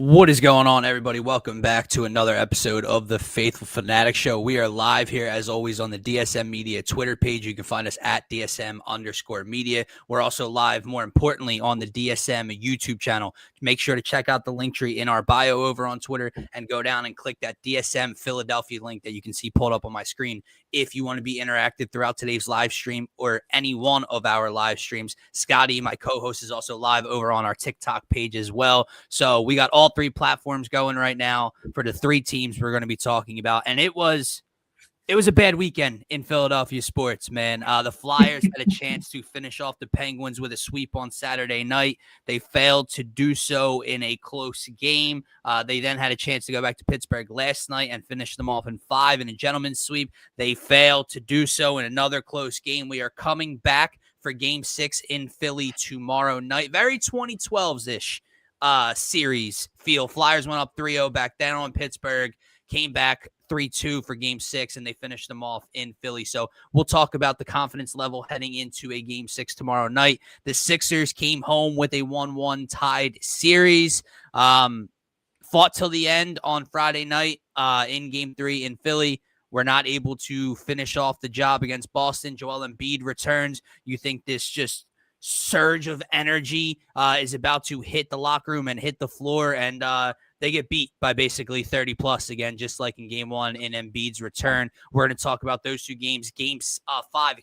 What is going on, everybody? Welcome back to another episode of the Phaithful Phanatics Show. We are live here, as always, on the DSM-Media Twitter page. You can find us at DSM_media. We're also live, more importantly, on the DSM YouTube channel. Make sure to check out the link tree in our bio over on Twitter and go down and click that DSM Philadelphia link that you can see pulled up on my screen if you want to be interactive throughout today's live stream or any one of our live streams. Scotty, my co-host, is also live over on our TikTok page as well. So we got all three platforms going right now for the three teams we're going to be talking about. And it was a bad weekend in Philadelphia sports, man. The Flyers had a chance to finish off the Penguins with a sweep on Saturday night. They failed to do so in a close game. They then had a chance to go back to Pittsburgh last night and finish them off in 5 in a gentleman's sweep. They failed to do so in another close game. We are coming back for Game 6 in Philly tomorrow night. Very 2012s-ish series feel. Flyers went up 3-0 back then on Pittsburgh, came back 3-2 for Game 6, and they finished them off in Philly. So we'll talk about the confidence level heading into a Game 6 tomorrow night. The Sixers came home with a 1-1 tied series. Fought till the end on Friday night in Game 3 in Philly. We're not able to finish off the job against Boston. Joel Embiid returns. You think this just surge of energy is about to hit the locker room and hit the floor, and they get beat by basically 30 plus again, just like in Game 1 in Embiid's return. We're going to talk about those two games. Game 5,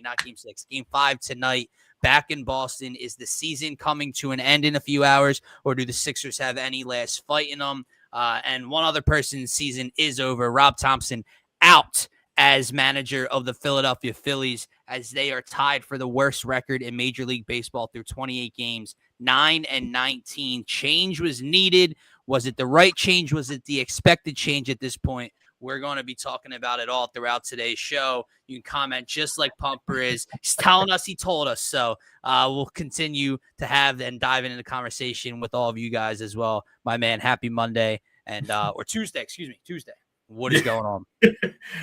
not Game 6. Game 5 tonight back in Boston. Is the season coming to an end in a few hours, or do the Sixers have any last fight in them? And one other person's season is over. Rob Thomson out as manager of the Philadelphia Phillies, as they are tied for the worst record in Major League Baseball through 28 games, 9-19. Change was needed. Was it the right change? Was it the expected change at this point? We're going to be talking about it all throughout today's show. You can comment just like Pumper is. He's telling us he told us. So we'll continue to have and dive into the conversation with all of you guys as well. My man, happy Monday or Tuesday. Tuesday. What is going on?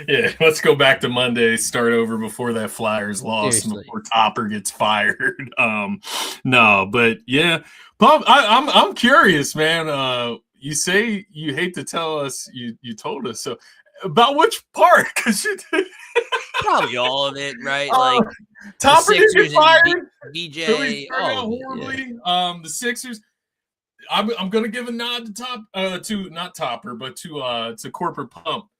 Yeah, let's go back to Monday, start over before that Flyers loss and before Topper gets fired. No, but yeah, Pump, I'm curious, man. You say you hate to tell us you told us, so about which part? Because you did. Probably all of it, right? Like Topper did get fired. DJ horribly. Yeah. The Sixers. I'm gonna give a nod to not Topper, but to Corporate Pump.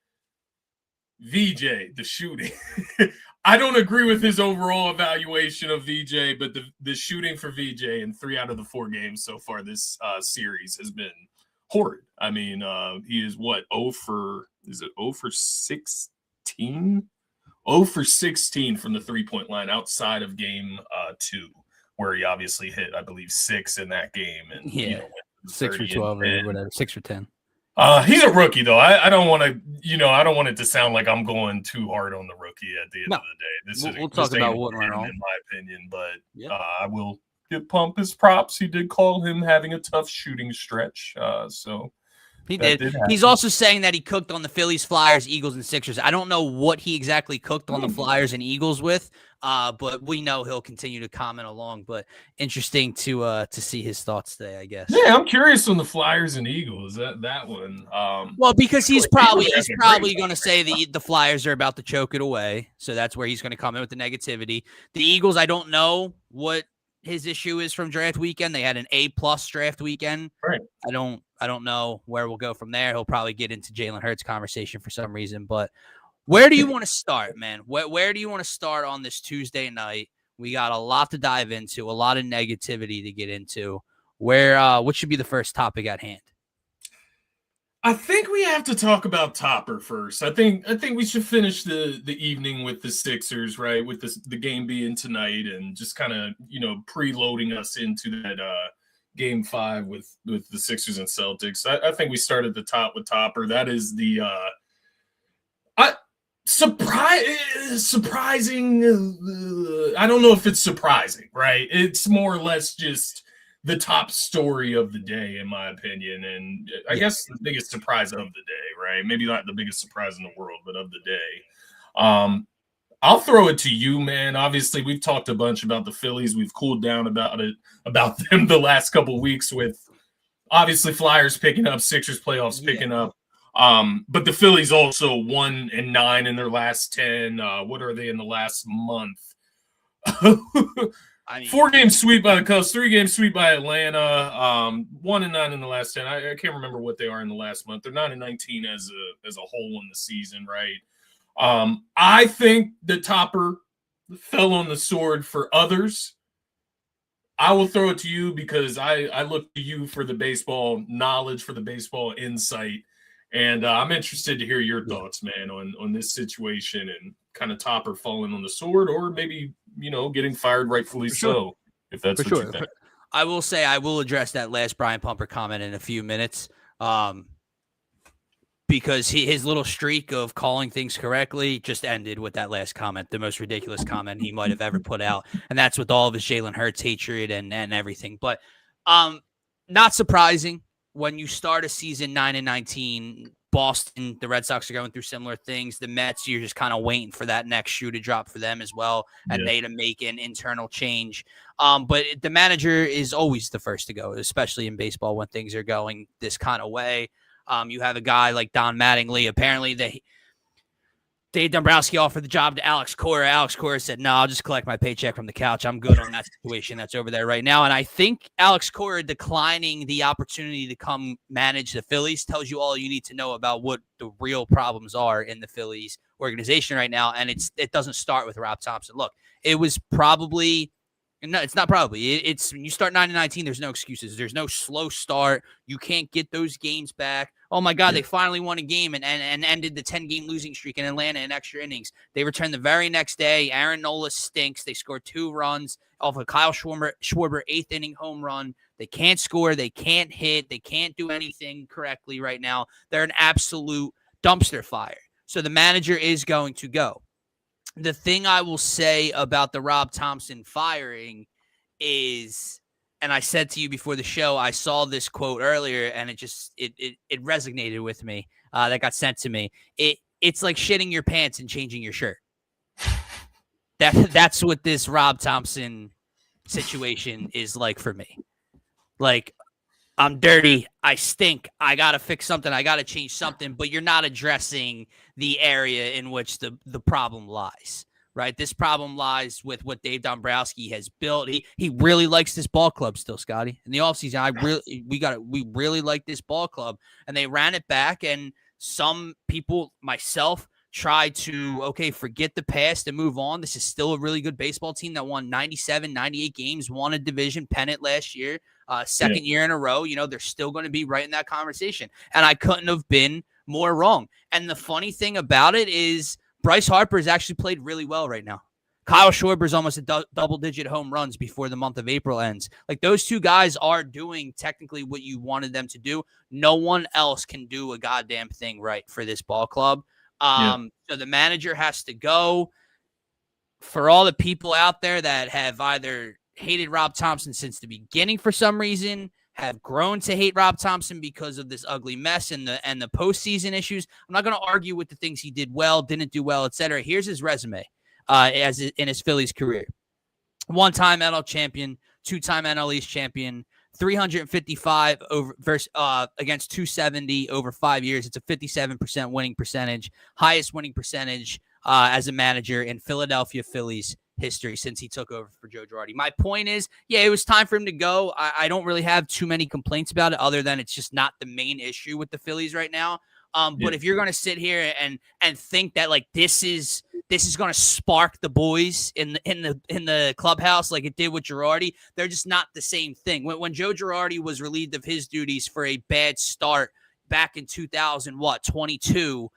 VJ, the shooting. I don't agree with his overall evaluation of VJ, but the shooting for VJ in 3 out of the 4 games so far this series has been horrid. I mean, he is what, 0 for 16? 0 for 16 from the 3-point line outside of game 2, where he obviously hit, I believe, 6 in that game. And 6 for 12 or whatever, 6 for 10. He's a rookie, though. I don't want to, I don't want it to sound like I'm going too hard on the rookie at the end of the day. We'll talk about what went wrong, in my opinion, but I will give Pump his props. He did call him having a tough shooting stretch, so he did. He's also saying that he cooked on the Phillies, Flyers, Eagles, and Sixers. I don't know what he exactly cooked on the Flyers and Eagles with, but we know he'll continue to comment along. But interesting to see his thoughts today, I guess. Yeah, I'm curious on the Flyers and Eagles. That one. Well, because he's probably going to say the Flyers are about to choke it away, so that's where he's going to come in with the negativity. The Eagles, I don't know what his issue is from draft weekend. They had an A+ draft weekend. Right. I don't know where we'll go from there. He'll probably get into Jalen Hurts conversation for some reason, but where do you want to start, man? Where do you want to start on this Tuesday night? We got a lot to dive into, a lot of negativity to get into. What should be the first topic at hand? I think we have to talk about Topper first. I think we should finish the evening with the Sixers, right? With the game being tonight, and just kind of preloading us into that Game 5 with the Sixers and Celtics. I think we start at the top with Topper. That is the surprising. I don't know if it's surprising, right? It's more or less just the top story of the day, in my opinion, and I guess the biggest surprise of the day, right? Maybe not the biggest surprise in the world, but of the day. I'll throw it to you, man. Obviously, we've talked a bunch about the Phillies. We've cooled down about them the last couple of weeks with Obviously, Flyers picking up, Sixers playoffs picking up. But the Phillies also 1-9 in their last 10. What are they in the last month? I mean, 4-game sweep by the Cubs, 3-game sweep by Atlanta, 1-9 in the last 10. I can't remember what they are in the last month. They're 9-19 as a whole in the season, right? I think the Topper fell on the sword for others. I will throw it to you because I look to you for the baseball knowledge, for the baseball insight. And I'm interested to hear your thoughts, man, on this situation and kind of Topper falling on the sword or maybe, getting fired rightfully so, if that's what you think. I will say I will address that last Brian Pumper comment in a few minutes because his little streak of calling things correctly just ended with that last comment, the most ridiculous comment he might have ever put out. And that's with all of his Jalen Hurts hatred and everything. But not surprising when you start a season 9-19, Boston, the Red Sox are going through similar things. The Mets, you're just kind of waiting for that next shoe to drop for them as well, and they to make an internal change. But the manager is always the first to go, especially in baseball when things are going this kind of way. You have a guy like Don Mattingly. Apparently, Dave Dombrowski offered the job to Alex Cora. Alex Cora said, no, I'll just collect my paycheck from the couch. I'm good on that situation that's over there right now. And I think Alex Cora declining the opportunity to come manage the Phillies tells you all you need to know about what the real problems are in the Phillies organization right now. And it doesn't start with Rob Thomson. Look, it was probably – no, it's not probably. It's when you start 9-19, there's no excuses. There's no slow start. You can't get those games back. Oh, my God, they finally won a game and ended the 10-game losing streak in Atlanta in extra innings. They returned the very next day. Aaron Nola stinks. They scored 2 runs off of Kyle Schwarber 8th inning home run. They can't score. They can't hit. They can't do anything correctly right now. They're an absolute dumpster fire. So the manager is going to go. The thing I will say about the Rob Thomson firing is, and I said to you before the show, I saw this quote earlier and it resonated with me. That got sent to me. It's like shitting your pants and changing your shirt. That's what this Rob Thomson situation is like for me. Like, I'm dirty. I stink. I got to fix something. I got to change something. But you're not addressing the area in which the problem lies, right? This problem lies with what Dave Dombrowski has built. He really likes this ball club still, Scotty. In the offseason, we really like this ball club. And they ran it back. And some people, myself, tried to, forget the past and move on. This is still a really good baseball team that won 97, 98 games, won a division pennant last year. Second year in a row, they're still going to be right in that conversation. And I couldn't have been more wrong. And the funny thing about it is Bryce Harper has actually played really well right now. Kyle Schwarber's almost at double-digit home runs before the month of April ends. Like, those two guys are doing technically what you wanted them to do. No one else can do a goddamn thing right for this ball club. So the manager has to go. For all the people out there that have either hated Rob Thomson since the beginning for some reason, have grown to hate Rob Thomson because of this ugly mess and the postseason issues, I'm not going to argue with the things he did well, didn't do well, etc. Here's his resume in his Phillies career. 1-time NL champion, 2-time NL East champion, 355 against 270 over 5 years. It's a 57% winning percentage, highest winning percentage as a manager in Philadelphia Phillies history since he took over for Joe Girardi. My point is, it was time for him to go. I don't really have too many complaints about it other than it's just not the main issue with the Phillies right now. But if you're going to sit here and think that like this is going to spark the boys in the clubhouse like it did with Girardi, they're just not the same thing. When Joe Girardi was relieved of his duties for a bad start back in 2022,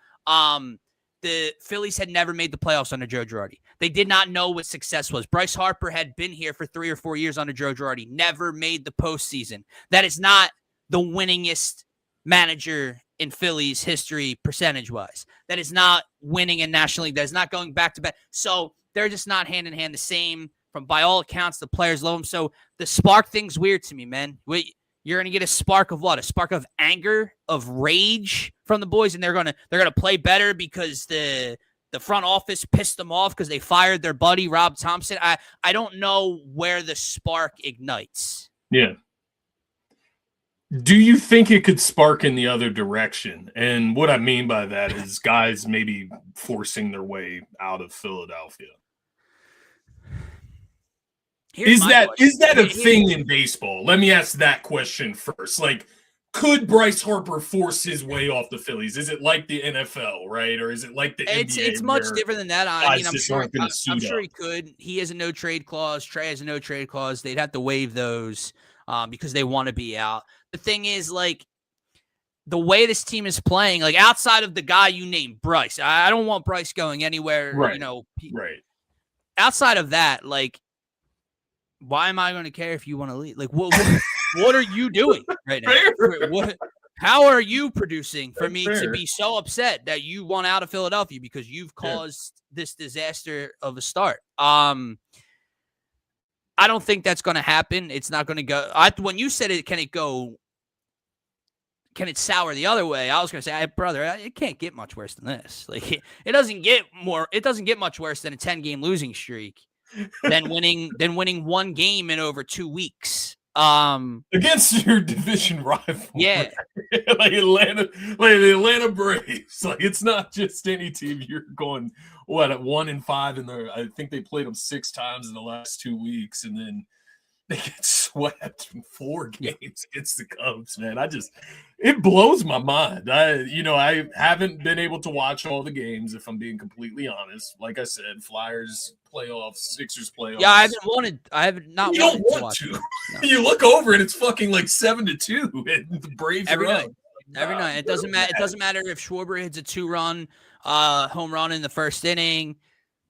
the Phillies had never made the playoffs under Joe Girardi. They did not know what success was. Bryce Harper had been here for 3 or 4 years under Joe Girardi, never made the postseason. That is not the winningest manager in Phillies history percentage-wise. That is not winning in National League. That is not going back-to-back. So they're just not hand-in-hand the same. By all accounts, the players love him. So the spark thing's weird to me, man. You're going to get a spark of what? A spark of anger, of rage from the boys, and they're going to play better because the front office pissed them off because they fired their buddy Rob Thomson. I don't know where the spark ignites. Yeah. Do you think it could spark in the other direction? And what I mean by that is guys maybe forcing their way out of Philadelphia. Here's my Is question. that a thing in baseball? Let me ask that question first. Like, could Bryce Harper force his way off the Phillies? Is it like the NFL, right? Or is it like the NBA? It's much different than that. I mean, guys just aren't gonna suit I'm sure up? he could. He has a no trade clause. Trey has a no trade clause. They'd have to waive those because they want to be out. The thing is, like, the way this team is playing, like outside of the guy you named, Bryce, I don't want Bryce going anywhere. Right. You know, Right. outside of that, like, why am I going to care if you want to leave? Like, what are you doing right now? How are you producing for me to be so upset that you want out of Philadelphia because you've caused this disaster of a start? I don't think that's going to happen. It's not going to go. When you said it, can it sour the other way? I was going to say, brother, it can't get much worse than this. Like, it doesn't get much worse than a 10-game losing streak. than winning one game in over 2 weeks. Against your division rival. Yeah. like the Atlanta Braves. Like, it's not just any team. You're going, at 1-5 in there. I think they played them 6 times in the last 2 weeks, and then they get swept in 4 games against the Cubs, man. It blows my mind. I haven't been able to watch all the games, if I'm being completely honest. Like I said, Flyers playoffs, Sixers playoffs. Yeah, I have not. You don't want to. No. You look over and it's fucking like 7-2, and the Braves every are night. Every night. It doesn't matter. It doesn't matter if Schwarber hits a 2-run home run in the first inning.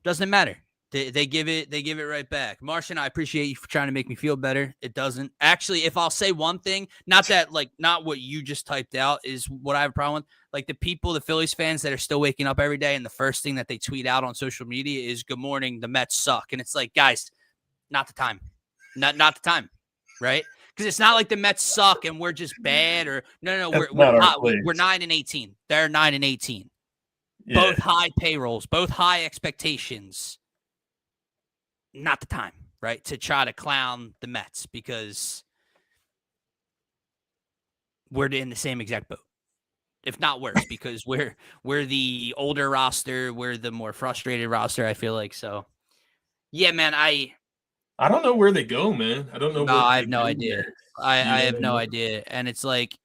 Doesn't matter. They give it right back. Martian, I appreciate you for trying to make me feel better. It doesn't. Actually, if I'll say one thing, not what you just typed out is what I have a problem with. Like, the Phillies fans that are still waking up every day and the first thing that they tweet out on social media is "Good morning, the Mets suck." And it's like, guys, not the time. Not the time, right? Because it's not like the Mets suck and we're just bad or no, we're 9-18. They're 9-18. Yeah. Both high payrolls, both high expectations. Not the time, right, to try to clown the Mets because we're in the same exact boat, if not worse, because we're the older roster, we're the more frustrated roster, I feel like. So, yeah, man, I don't know where they go, man. I don't know. No, I have no idea. I have no idea, and it's like,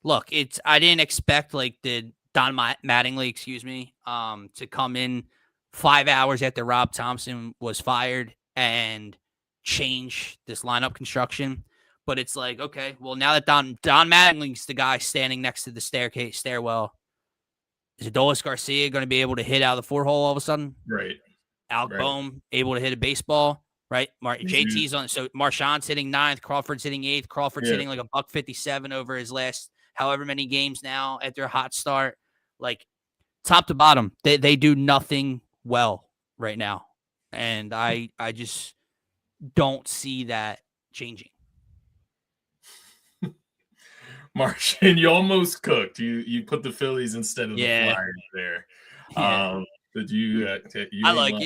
look, I didn't expect like the Don Mattingly, to come in 5 hours after Rob Thomson was fired and change this lineup construction. But it's like, okay, well, now that Don Mattingly's the guy standing next to the stairwell, is Adolis Garcia going to be able to hit out of the 4-hole all of a sudden? Right. Alec Boehm able to hit a baseball, right? JT's on, so Marchand's hitting 9th, Crawford's hitting 8th, Crawford's hitting like $157 over his last however many games now after a hot start. Like, top to bottom, they do nothing well right now. And I just don't see that changing. Martian, you almost cooked. You put the Phillies instead of the Flyers there. Yeah. But you I like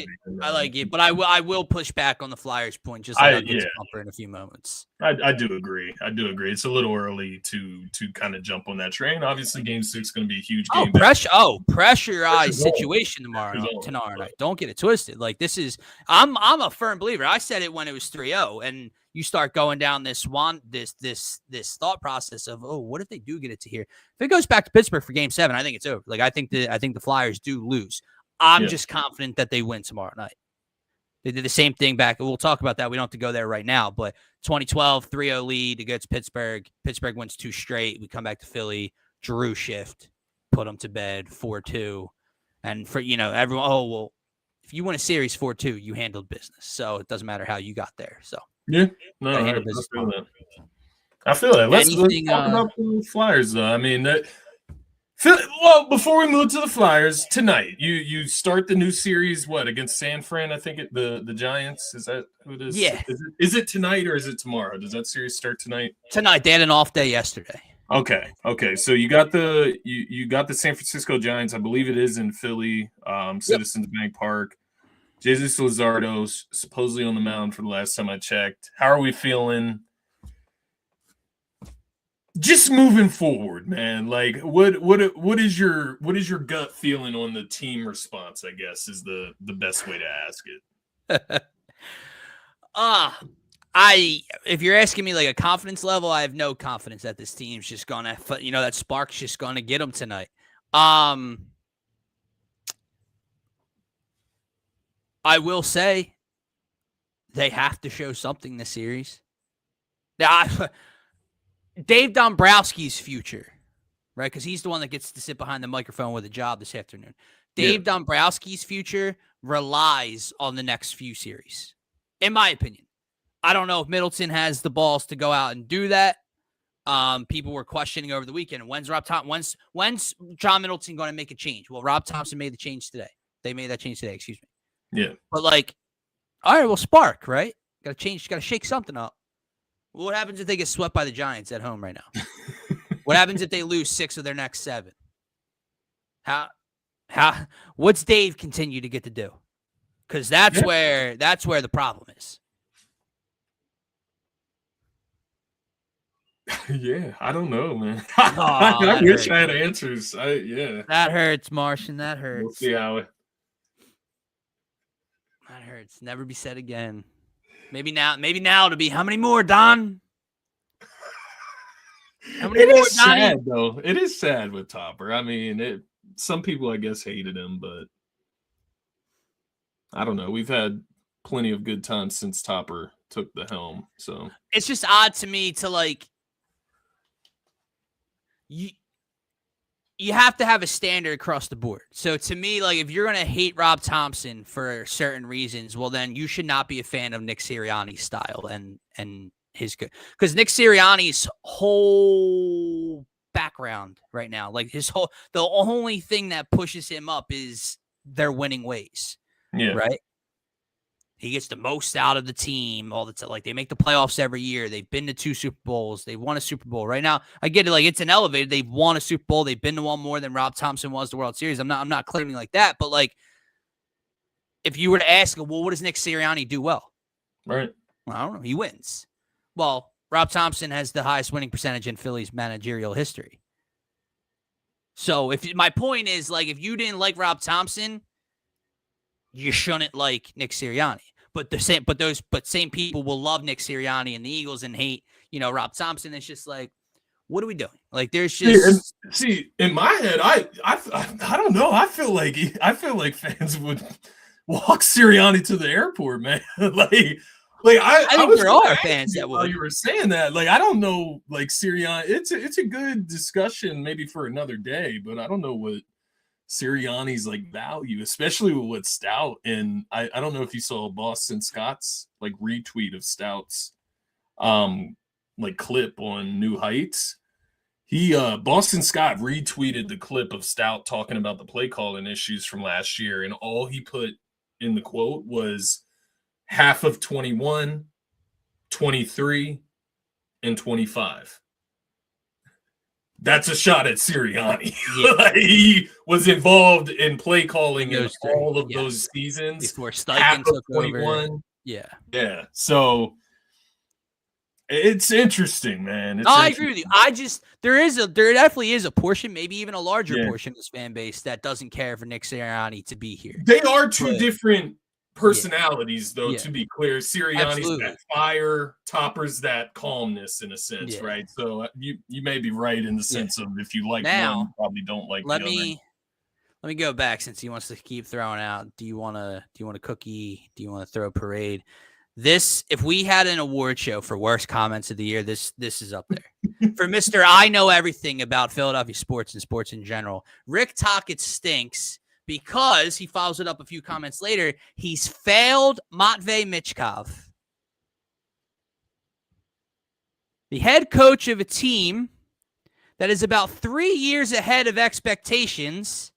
it, but I will push back on the Flyers point just like I'll get to Bumper in a few moments. I do agree. It's a little early to kind of jump on that train. Obviously, Game 6 is going to be a huge game. Pressurized situation tomorrow night. Don't get it twisted. Like, this is I'm a firm believer. I said it when it was 3-0, and you start going down this thought process of, oh, what if they do get it to here? If it goes back to Pittsburgh for Game 7, I think it's over. Like, I think the Flyers do lose. I'm just confident that they win tomorrow night. They did the same thing back. We'll talk about that. We don't have to go there right now. But 2012, 3-0 lead against Pittsburgh. Pittsburgh wins 2 straight. We come back to Philly. Drew shift. Put them to bed 4-2. And for, everyone, if you win a series 4-2, you handled business. So it doesn't matter how you got there. So, I feel that. Let's talk about the Flyers, though. I mean, well, before we move to the Flyers tonight, you start the new series against San Fran? I think the Giants. Is that who it is? Yeah. Is it tonight or is it tomorrow? Does that series start tonight? Tonight. They had an off day yesterday. Okay. So you got the San Francisco Giants. I believe it is in Philly, Citizens Bank Park. Jesus Luzardo's supposedly on the mound for the last time I checked. How are we feeling? Just moving forward, man. Like, what is your gut feeling on the team response? I guess is the best way to ask it. If you're asking me like a confidence level, I have no confidence that this team's just gonna, that spark's just gonna get them tonight. I will say they have to show something this series. Dave Dombrowski's future, right? Because he's the one that gets to sit behind the microphone with a job this afternoon. Dave Dombrowski's future relies on the next few series, in my opinion. I don't know if Middleton has the balls to go out and do that. People were questioning over the weekend, when's John Middleton going to make a change? Well, Rob Thomson made the change today. They made that change today, excuse me. Yeah. But like, all right, well, spark, right? Got to change, got to shake something up. What happens if they get swept by the Giants at home right now? What happens if they lose 6 of their next 7? What's Dave continue to get to do? Because that's where the problem is. Yeah, I don't know, man. I wish I had answers. That hurts, Martian. That hurts. We'll see how it. That hurts. Never be said again. Maybe now it'll be how many more, Don? How many more, Donnie? Sad though. It is sad with Topper. I mean, some people I guess hated him, but I don't know. We've had plenty of good times since Topper took the helm. So it's just odd to me to like you have to have a standard across the board. So to me, like if you're gonna hate Rob Thomson for certain reasons, well then you should not be a fan of Nick Sirianni's style and his good, because Nick Sirianni's whole background right now, like the only thing that pushes him up is their winning ways. Yeah. Right. He gets the most out of the team all the time. Like they make the playoffs every year. They've been to 2 Super Bowls. They won a Super Bowl. Right now, I get it. Like it's an elevated. They've won a Super Bowl. They've been to one more than Rob Thomson was the World Series. I'm not claiming like that. But like, if you were to ask, well, what does Nick Sirianni do well? Right. Well, I don't know. He wins. Well, Rob Thomson has the highest winning percentage in Phillies managerial history. So my point is, like, if you didn't like Rob Thomson, you shouldn't like Nick Sirianni. But same people will love Nick Sirianni and the Eagles and hate, Rob Thomson. It's just like, what are we doing? Like, there's just see in my head, I don't know. I feel like fans would walk Sirianni to the airport, man. I think there are fans that while would. You were saying that, like, I don't know, like Sirianni. It's a good discussion maybe for another day, but I don't know what Sirianni's like value, especially with Stout. And I don't know if you saw Boston Scott's like retweet of Stout's like clip on New Heights. Boston Scott retweeted the clip of Stout talking about the play calling issues from last year, and all he put in the quote was half of 21, 23, and 25. That's a shot at Sirianni. Yeah. He was involved in play calling in all of those seasons. Before Steichen took 21. Over. Yeah. Yeah. So it's interesting, man. I agree with you. There definitely is a portion, maybe even a larger portion of this fan base that doesn't care for Nick Sirianni to be here. They are two different personalities, though, to be clear. Sirianni's that fire, Topper's that calmness in a sense, right? So you may be right in the sense of if you like one, you probably don't like the other. Let me go back since he wants to keep throwing out. Do you want a cookie? Do you want to throw a parade? If we had an award show for worst comments of the year, this is up there. For Mr. I know everything about Philadelphia sports and sports in general, Rick Tocchet stinks. Because he follows it up a few comments later, he's failed Matvei Michkov, the head coach of a team that is about 3 years ahead of expectations,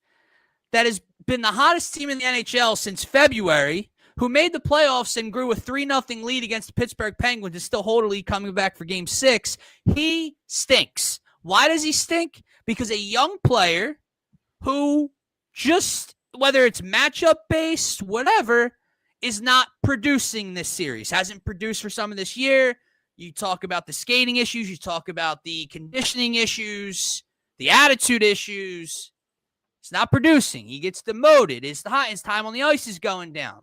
that has been the hottest team in the NHL since February, who made the playoffs and grew a 3-0 lead against the Pittsburgh Penguins and still hold a lead coming back for Game 6. He stinks. Why does he stink? Because a young player who just, whether it's matchup based, whatever, is not producing this series. Hasn't produced for some of this year. You talk about the skating issues. You talk about the conditioning issues, the attitude issues. He's not producing. He gets demoted. His time on the ice is going down.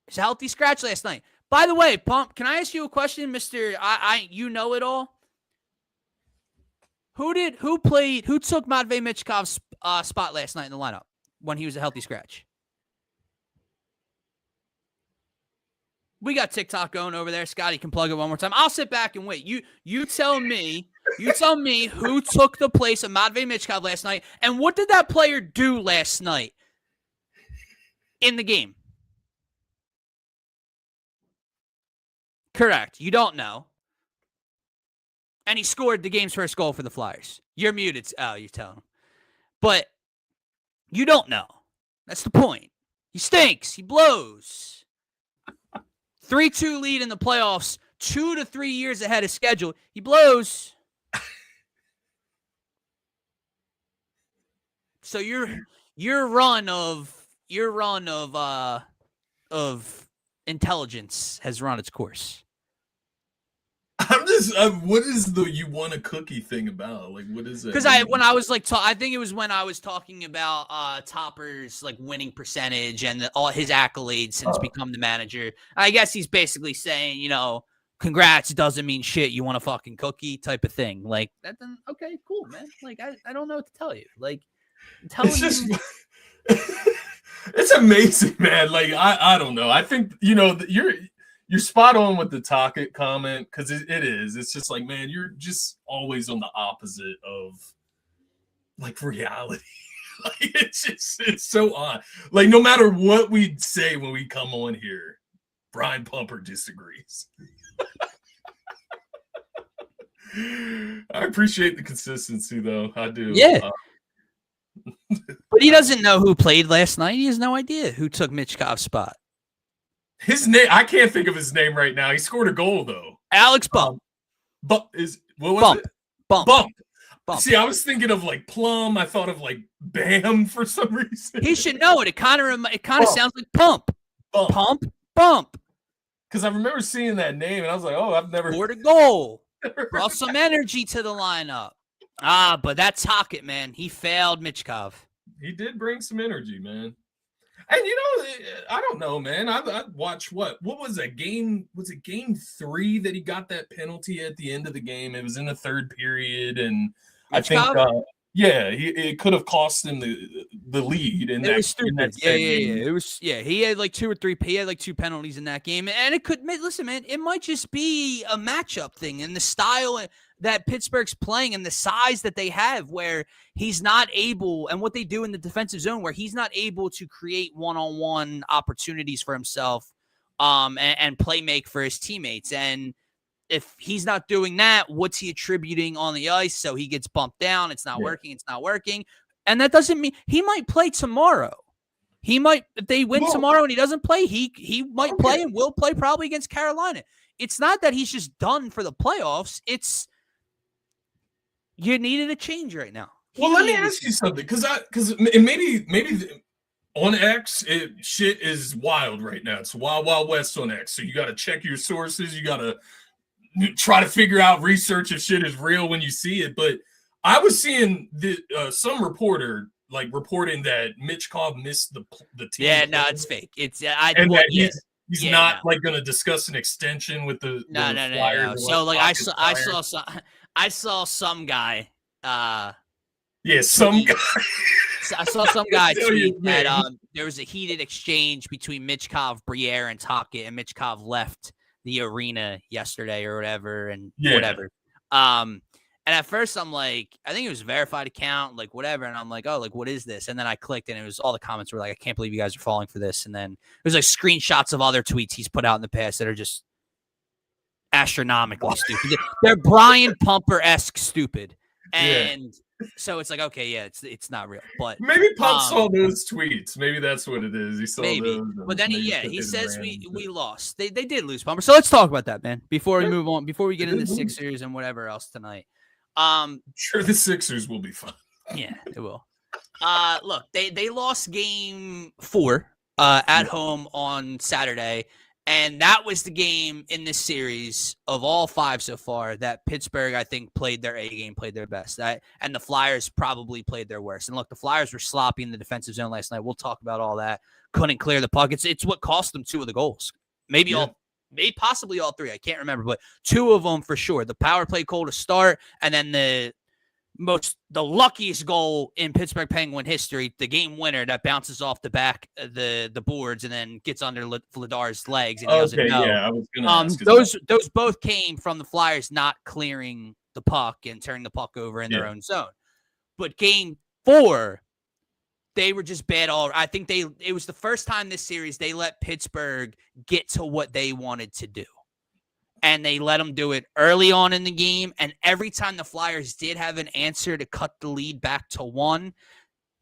His healthy scratch last night. By the way, Pump, can I ask you a question, Mr. You know it all? Who took Matvei Michkov's spot last night in the lineup when he was a healthy scratch? We got TikTok going over there. Scotty can plug it one more time. I'll sit back and wait. You tell me who took the place of Matvei Michkov last night, and what did that player do last night in the game? Correct. You don't know. And he scored the game's first goal for the Flyers. You're muted. Oh, you're telling him. But you don't know. That's the point. He stinks. He blows. 3-2 lead in the playoffs, 2 to 3 years ahead of schedule. He blows. So your run of intelligence has run its course. What is the you want a cookie thing about? Like, what is it? Because I think it was when I was talking about Topper's like winning percentage and all his accolades since become the manager. I guess he's basically saying, you know, congrats doesn't mean shit. You want a fucking cookie type of thing. Like that. Then okay, cool, man. Like I don't know what to tell you. Like it's just it's amazing, man. Like I don't know. I think you're spot on with the Tocchet comment because it is. It's just like, man, you're just always on the opposite of like reality. Like it's so odd. Like no matter what we say when we come on here, Brian Pumper disagrees. I appreciate the consistency, though. I do. Yeah. But he doesn't know who played last night. He has no idea who took Michkov's spot. His name, I can't think of his name right now. He scored a goal though. Alex Bump. What was it? Bump. See, I was thinking of like Plum. I thought of like Bam for some reason. He should know it. It kind of sounds like Pump. Bump. Because I remember seeing that name and I was like, oh, I've never scored a goal. Brought some energy to the lineup. But that's Tocchet, man. He failed Michkov. He did bring some energy, man. And I don't know, man. I watched what was that game? Was it game 3 that he got that penalty at the end of the game? It was in the third period, and Michkov? I think it could have cost him the lead. And it was stupid. Yeah. It was He had like 2 or 3. He had like 2 penalties in that game, and it could. Listen, man, it might just be a matchup thing and the style that Pittsburgh's playing and the size that they have, where he's not able, and what they do in the defensive zone, where he's not able to create one-on-one opportunities for himself, and play make for his teammates. And if he's not doing that, what's he attributing on the ice? So he gets bumped down. It's not working. It's not working. And that doesn't mean he might play tomorrow. He might, if they win tomorrow and he doesn't play, he might play and will play probably against Carolina. It's not that he's just done for the playoffs. It's, you needed a change right now. Well, let me ask you something, because maybe on X, shit is wild right now. It's wild west on X. So you got to check your sources. You got to try to figure out, research if shit is real when you see it. But I was seeing some reporter like reporting that Michkov missed the team. Yeah, no, it's fake. It's he's not like going to discuss an extension with the no. So like I saw some guy. Some guy. I saw some guy tweet that there was a heated exchange between Michkov, Briere, and Tocchet, and Michkov left the arena yesterday or whatever, and whatever. And at first I'm like, I think it was a verified account, like whatever, and I'm like, oh, like what is this? And then I clicked, and it was all the comments were like, I can't believe you guys are falling for this. And then it was like screenshots of other tweets he's put out in the past that are just astronomically stupid. They're Brian Pumper-esque stupid. And so it's like, okay, it's not real. But maybe Pump saw those tweets. Maybe that's what it is. He saw those. But then he says we lost. They did lose, Pumper. So let's talk about that, man. Before we move on, before we get into Sixers and whatever else tonight. Sure, the Sixers will be fun. Yeah, it will. Look, they lost game 4 at home on Saturday. And that was the game in this series of all 5 so far that Pittsburgh, I think, played their A game, played their best. And the Flyers probably played their worst. And look, the Flyers were sloppy in the defensive zone last night. We'll talk about all that. Couldn't clear the puck. It's what cost them 2 of the goals. Maybe possibly all 3. I can't remember, but 2 of them for sure. The power play goal to start, and then the luckiest goal in Pittsburgh Penguin history, the game winner that bounces off the back of the boards and then gets under Vladar's legs and he doesn't know. Yeah, I was gonna ask those both came from the Flyers not clearing the puck and turning the puck over in their own zone. But game 4, they were just bad all. I think it was the first time this series they let Pittsburgh get to what they wanted to do. And they let them do it early on in the game. And every time the Flyers did have an answer to cut the lead back to 1,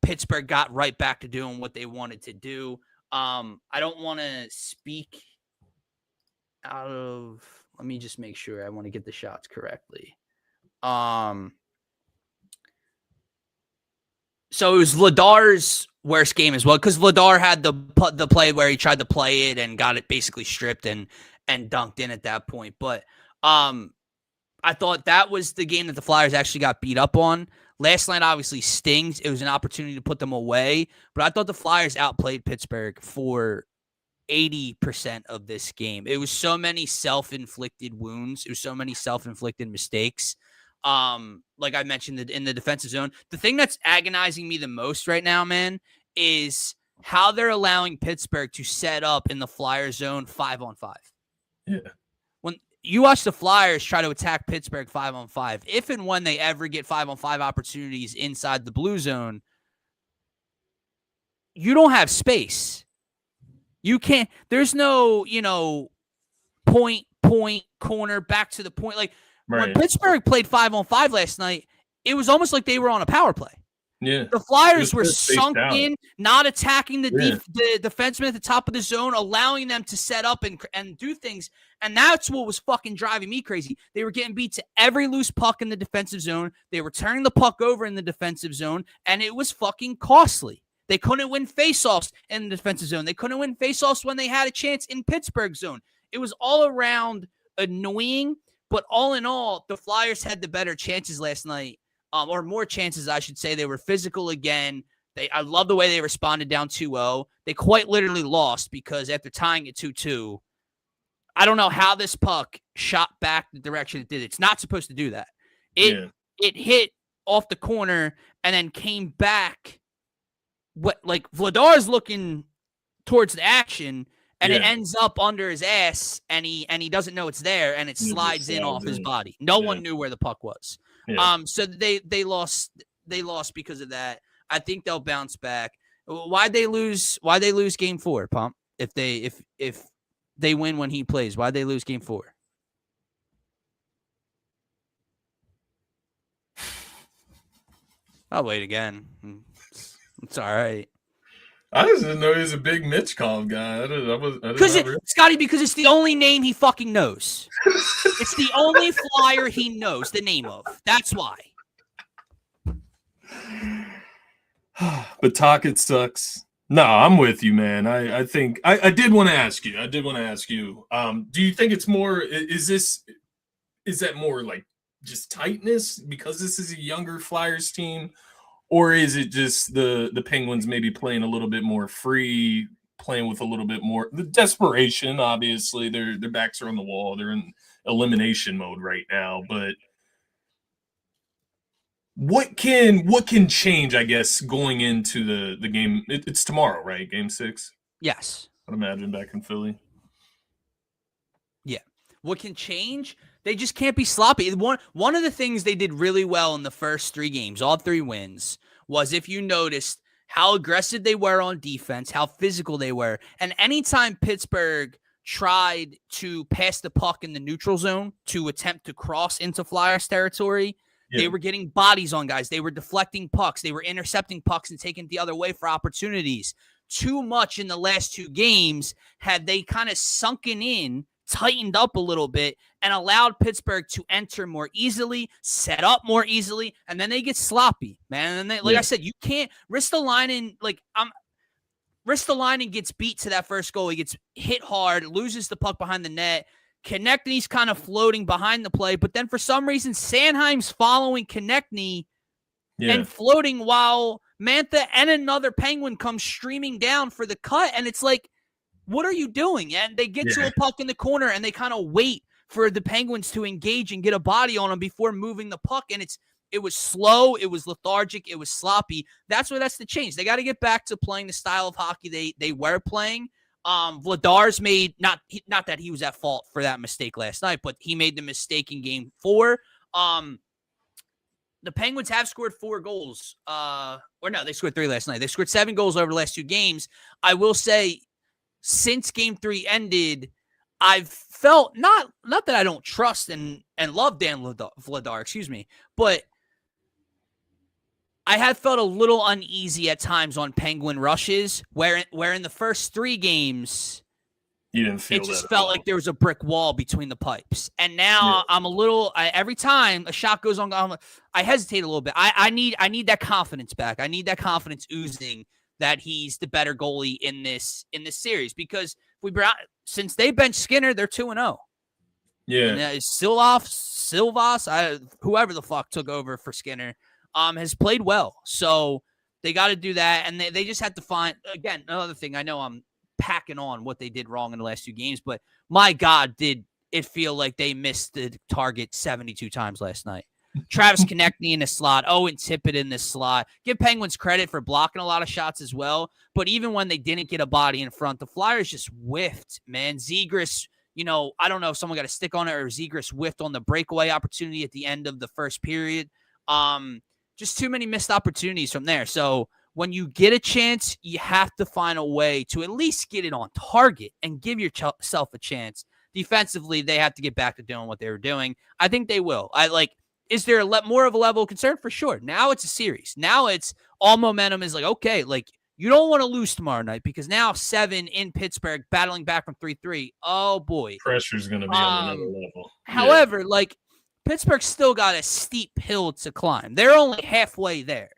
Pittsburgh got right back to doing what they wanted to do. I don't want to speak out of – let me just make sure I want to get the shots correctly. So it was Vladar's worst game as well because Vladar had the play where he tried to play it and got it basically stripped and dunked in at that point. But I thought that was the game that the Flyers actually got beat up on. Last night obviously stings. It was an opportunity to put them away. But I thought the Flyers outplayed Pittsburgh for 80% of this game. It was so many self-inflicted wounds. It was so many self-inflicted mistakes. Like I mentioned in the defensive zone. The thing that's agonizing me the most right now, man, is how they're allowing Pittsburgh to set up in the Flyer zone 5-on-5. Yeah. When you watch the Flyers try to attack Pittsburgh 5-on-5, if and when they ever get 5-on-5 opportunities inside the blue zone, you don't have space. You can't, there's no, point, corner, back to the point. Like when Pittsburgh played 5-on-5 last night, it was almost like they were on a power play. Yeah. The Flyers were sunk in, not attacking the defenseman at the top of the zone, allowing them to set up and do things. And that's what was fucking driving me crazy. They were getting beat to every loose puck in the defensive zone. They were turning the puck over in the defensive zone, and it was fucking costly. They couldn't win faceoffs in the defensive zone. They couldn't win faceoffs when they had a chance in Pittsburgh zone. It was all around annoying, but all in all, the Flyers had the better chances last night. Or more chances, I should say. They were physical again. I love the way they responded down 2-0. They quite literally lost because after tying it 2-2, I don't know how this puck shot back the direction it did. It's not supposed to do that. It hit off the corner and then came back. Like Vladar's looking towards the action, and it ends up under his ass, and he doesn't know it's there, and it slides in off his body. No one knew where the puck was. Yeah. So they lost because of that. I think they'll bounce back. Why'd they lose game 4, Pump? If they win when he plays, why'd they lose game 4? I'll wait again. It's all right. I just didn't know he was a big Mitch Kalm guy. Scotty, because it's the only name he fucking knows. It's the only Flyer he knows the name of. That's why. But Tocchet sucks. No, I'm with you, man. I think I did want to ask you. Do you think it's more? Is that more like just tightness because this is a younger Flyers team? Or is it just the Penguins maybe playing a little bit more free, playing with a little bit more the desperation? Obviously, their backs are on the wall. They're in elimination mode right now. But what can change? I guess going into the game, it's tomorrow, right? Game 6. Yes, I'd imagine back in Philly. Yeah, what can change? They just can't be sloppy. One of the things they did really well in the first 3 games, all 3 wins, was if you noticed how aggressive they were on defense, how physical they were. And anytime Pittsburgh tried to pass the puck in the neutral zone to attempt to cross into Flyers territory, they were getting bodies on guys. They were deflecting pucks. They were intercepting pucks and taking it the other way for opportunities. Too much in the last 2 games had they kind of sunken in, tightened up a little bit, and allowed Pittsburgh to enter more easily, set up more easily, and then they get sloppy, man. And then I said, you can't risk the line in. Like Ristolainen gets beat to that first goal. He gets hit hard, loses the puck behind the net. Konechny's kind of floating behind the play, but then for some reason, Sanheim's following Konechny and floating while Mantha and another Penguin come streaming down for the cut. And it's like, what are you doing? And they get to a puck in the corner and they kind of wait for the Penguins to engage and get a body on them before moving the puck. And it was slow, it was lethargic, it was sloppy. That's what has to change. They got to get back to playing the style of hockey they were playing. Vladar's made, not that he was at fault for that mistake last night, but he made the mistake in game 4. The Penguins have scored 4 goals. Or no, they scored 3 last night. They scored 7 goals over the last 2 games. I will say, since game 3 ended, I've felt not that I don't trust and love Dan Vladar, but I have felt a little uneasy at times on Penguin rushes, where in the first 3 games, you didn't feel it just felt like there was a brick wall between the pipes. And now I'm a little. every time a shot goes on, I hesitate a little bit. I need that confidence back. I need that confidence oozing that he's the better goalie in this series, because since they benched Skinner, they're 2-0. Yeah, and Silvas, whoever the fuck took over for Skinner, has played well. So they got to do that, and they just have to find, again, another thing. I know I'm packing on what they did wrong in the last 2 games, but my God, did it feel like they missed the target 72 times last night. Travis Konechny in the slot, Owen Tippett in the slot. Give Penguins credit for blocking a lot of shots as well, but even when they didn't get a body in front, the Flyers just whiffed, man. Zegras, I don't know if someone got a stick on it or Zegras whiffed on the breakaway opportunity at the end of the first period. Just too many missed opportunities from there. So when you get a chance, you have to find a way to at least get it on target and give yourself a chance. Defensively, they have to get back to doing what they were doing. I think they will. Is there more of a level of concern? For sure. Now it's a series. Now it's all momentum is like, okay, like you don't want to lose tomorrow night, because now 7 in Pittsburgh battling back from 3-3. Oh boy. Pressure's going to be on another level. However, Pittsburgh's still got a steep hill to climb. They're only halfway there.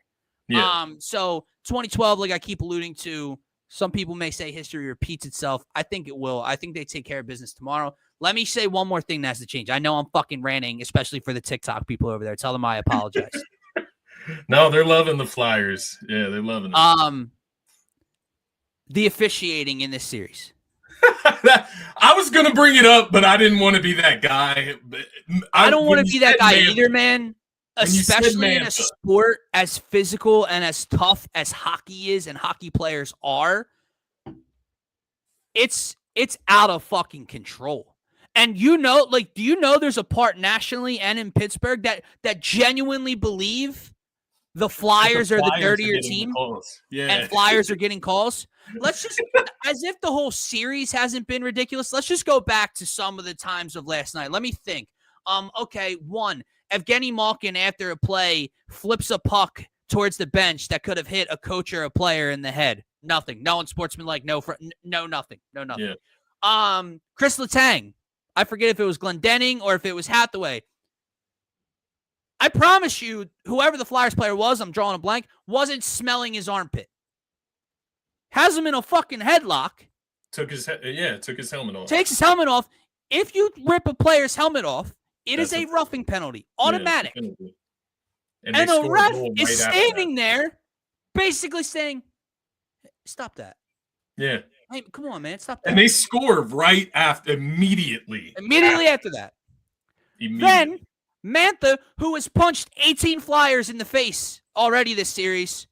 Yeah. So 2012, like I keep alluding to, some people may say history repeats itself. I think it will. I think they take care of business tomorrow. Let me say one more thing that has to change. I know I'm fucking ranting, especially for the TikTok people over there. Tell them I apologize. No, they're loving the Flyers. Yeah, they're loving it. The officiating in this series. I was going to bring it up, but I didn't want to be that guy. I don't want to be that guy either, man. Especially in a sport as physical and as tough as hockey is and hockey players are. It's out of fucking control. And do you know there's a part nationally and in Pittsburgh that genuinely believe the Flyers are the dirtier team, and Flyers are getting calls? Let's just, as if the whole series hasn't been ridiculous, let's just go back to some of the times of last night. Let me think. Okay, 1, Evgeny Malkin after a play flips a puck towards the bench that could have hit a coach or a player in the head. Nothing. No unsportsmanlike. Nothing. Yeah. Chris Letang. I forget if it was Glendening or if it was Hathaway. I promise you, whoever the Flyers player was, I'm drawing a blank, wasn't smelling his armpit. Has him in a fucking headlock. Took his helmet off. Takes his helmet off. If you rip a player's helmet off, it is a roughing penalty. Automatic. Yeah, and the ref is standing there basically saying, stop that. Yeah. Hey, come on, man. Stop that. And they score right after, immediately after that. Then Mantha, who has punched 18 Flyers in the face already this series,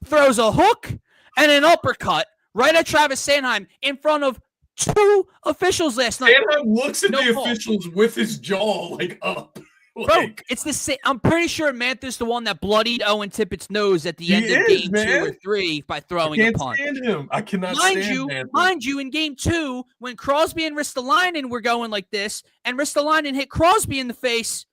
throws a hook and an uppercut right at Travis Sanheim in front of 2 officials last night. Sanheim looks at the officials with his jaw up. Bro, it's the same. I'm pretty sure Mantha's the one that bloodied Owen Tippett's nose at the end of game 2 or 3 by throwing a punch. I cannot stand him. Mind you, in game 2, when Crosby and Ristolainen were going like this, and Ristolainen hit Crosby in the face,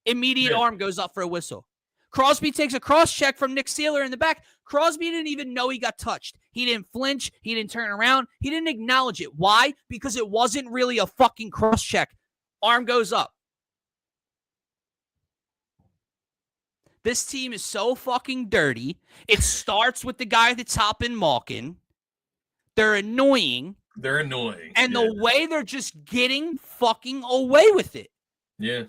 immediate arm goes up for a whistle. Crosby takes a cross check from Nick Seeler in the back. Crosby didn't even know he got touched. He didn't flinch. He didn't turn around. He didn't acknowledge it. Why? Because it wasn't really a fucking cross check. Arm goes up. This team is so fucking dirty. It starts with the guy at the top in Malkin. They're annoying. They're annoying. And the way they're just getting fucking away with it. Yeah.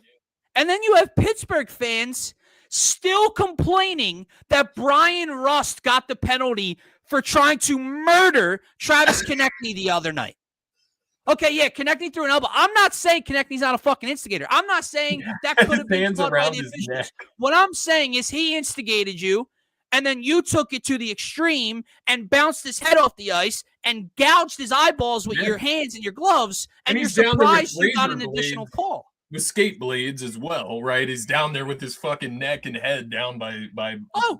And then you have Pittsburgh fans still complaining that Brian Rust got the penalty for trying to murder Travis Konechny the other night. Okay, yeah, Konechny threw an elbow. I'm not saying Konechny's not a fucking instigator. I'm not saying that could have been caught by the officials. What I'm saying is he instigated you, and then you took it to the extreme and bounced his head off the ice and gouged his eyeballs with your hands and your gloves, and you're surprised you got an additional call. With skate blades as well, right? He's down there with his fucking neck and head down by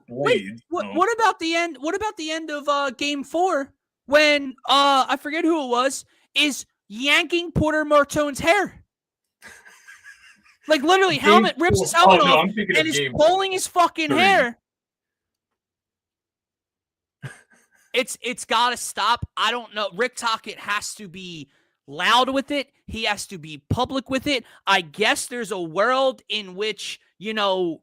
blades. What about the end? What about the end of Game 4 when I forget who it was is yanking Porter Martone's hair? Like literally, helmet rips his helmet off and is pulling his fucking hair. It's got to stop. I don't know. Rick Tocchet has to be loud with it. He has to be public with it. I guess there's a world in which, the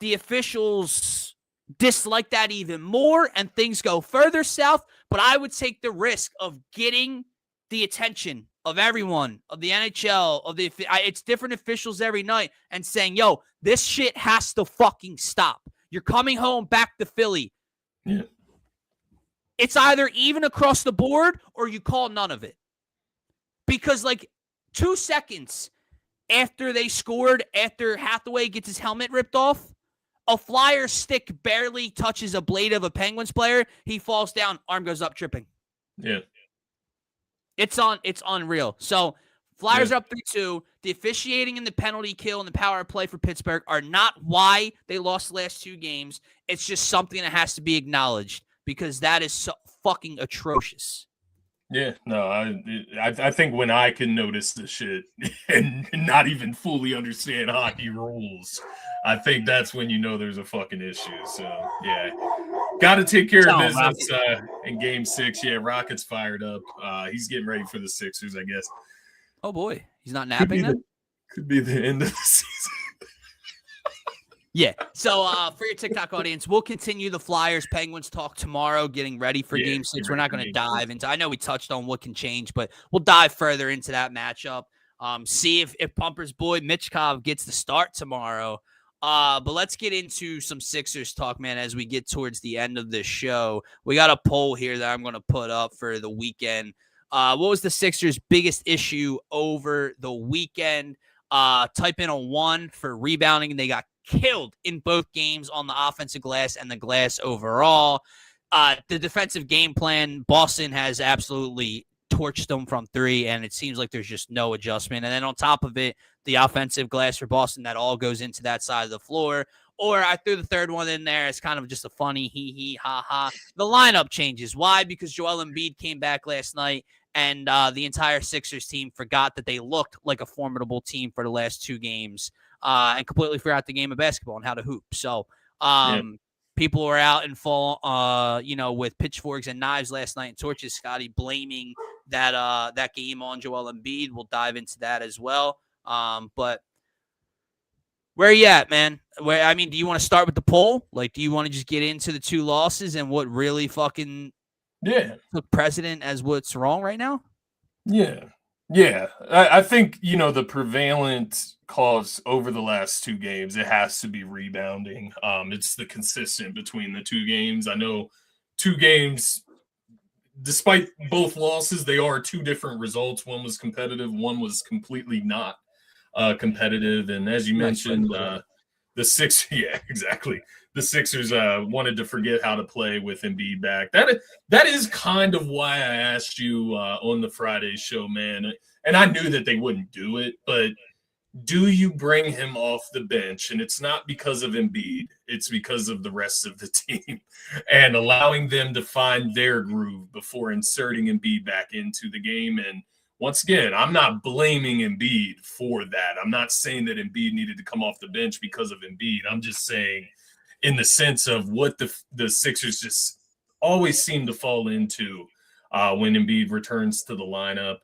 officials dislike that even more and things go further south. But I would take the risk of getting the attention of everyone, of the NHL, it's different officials every night and saying, yo, this shit has to fucking stop. You're coming home back to Philly. Yeah. It's either even across the board or you call none of it. Because, 2 seconds after they scored, after Hathaway gets his helmet ripped off, a Flyers stick barely touches a blade of a Penguins player. He falls down, arm goes up, tripping. Yeah. It's unreal. So, Flyers are up 3-2. The officiating and the penalty kill and the power play for Pittsburgh are not why they lost the last 2 games. It's just something that has to be acknowledged because that is so fucking atrocious. Yeah, no, I think when I can notice the shit and not even fully understand hockey rules, I think that's when you know there's a fucking issue. So, yeah, got to take care of business in Game 6. Yeah, Rocket's fired up. He's getting ready for the Sixers, I guess. Oh, boy. He's not napping then? Could be the end of the season. Yeah. So for your TikTok audience, we'll continue the Flyers-Penguins talk tomorrow, getting ready for Game 6. We're not going to dive into – I know we touched on what can change, but we'll dive further into that matchup. See if Pumper's boy Mitchkov gets the start tomorrow. But let's get into some Sixers talk, man, as we get towards the end of this show. We got a poll here that I'm going to put up for the weekend. What was the Sixers' biggest issue over the weekend? Type in a 1 for rebounding. They got killed in both games on the offensive glass and the glass overall. The defensive game plan, Boston has absolutely torched them from 3, and it seems like there's just no adjustment. And then on top of it, the offensive glass for Boston, that all goes into that side of the floor. Or I threw the third one in there. It's kind of just a funny hee-hee, ha-ha. The lineup changes. Why? Because Joel Embiid came back last night, and the entire Sixers team forgot that they looked like a formidable team for the last 2 games. And completely forgot the game of basketball and how to hoop. So people were out in full, with pitchforks and knives last night and torches. Scotty blaming that game on Joel Embiid. We'll dive into that as well. But where are you at, man? Do you want to start with the poll? Do you want to just get into the 2 losses and what really fucking took precedent as what's wrong right now? Yeah. Yeah, I think, the prevalent cause over the last 2 games, it has to be rebounding. It's the consistent between the 2 games. I know 2 games, despite both losses, they are 2 different results. One was competitive, one was completely not competitive. And as you mentioned, the Sixers, yeah, exactly. The Sixers wanted to forget how to play with Embiid back. That is kind of why I asked you on the Friday show, man. And I knew that they wouldn't do it, but do you bring him off the bench? And it's not because of Embiid. It's because of the rest of the team and allowing them to find their groove before inserting Embiid back into the game. And once again, I'm not blaming Embiid for that. I'm not saying that Embiid needed to come off the bench because of Embiid. I'm just saying in the sense of what the Sixers just always seem to fall into when Embiid returns to the lineup.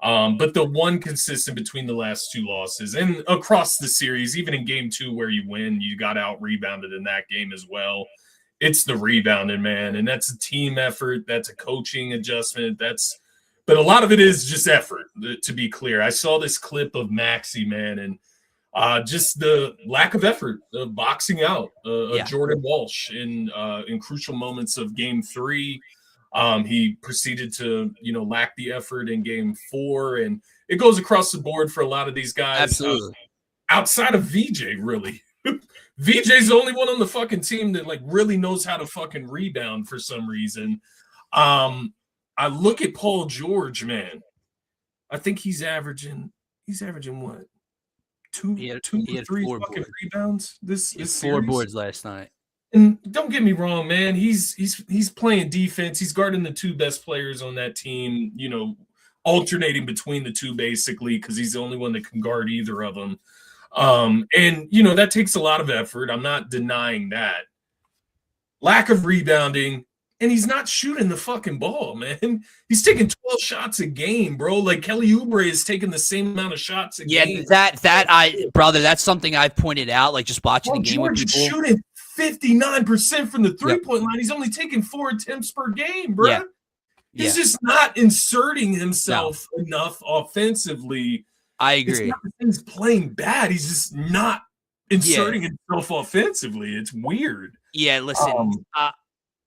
But the one consistent between the last 2 losses and across the series, even in Game 2 where you win, you got out-rebounded in that game as well, it's the rebounding, man. And that's a team effort. That's a coaching adjustment. But a lot of it is just effort, to be clear. I saw this clip of Maxey, man, and just the lack of effort of boxing out Jordan Walsh in crucial moments of Game 3. He proceeded to, lack the effort in Game 4, and it goes across the board for a lot of these guys. Absolutely. Outside of VJ, really. VJ's the only one on the fucking team that really knows how to fucking rebound for some reason. I look at Paul George, man. I think he's averaging what? Two or three fucking rebounds this series. 4 boards last night. And don't get me wrong, man. He's playing defense. He's guarding the 2 best players on that team, alternating between the 2 basically, because he's the only one that can guard either of them. And that takes a lot of effort. I'm not denying that. Lack of rebounding, and he's not shooting the fucking ball, man. He's taking 12 shots a game, bro. Like Kelly Oubre is taking the same amount of shots a game. Brother, that's something I've pointed out, like just watching the game with people. Shooting 59% from the 3-point line. He's only taking 4 attempts per game, bro. Yeah. He's just not inserting himself enough offensively. I agree. It's not that he's playing bad. He's just not inserting himself offensively. It's weird. Yeah, listen.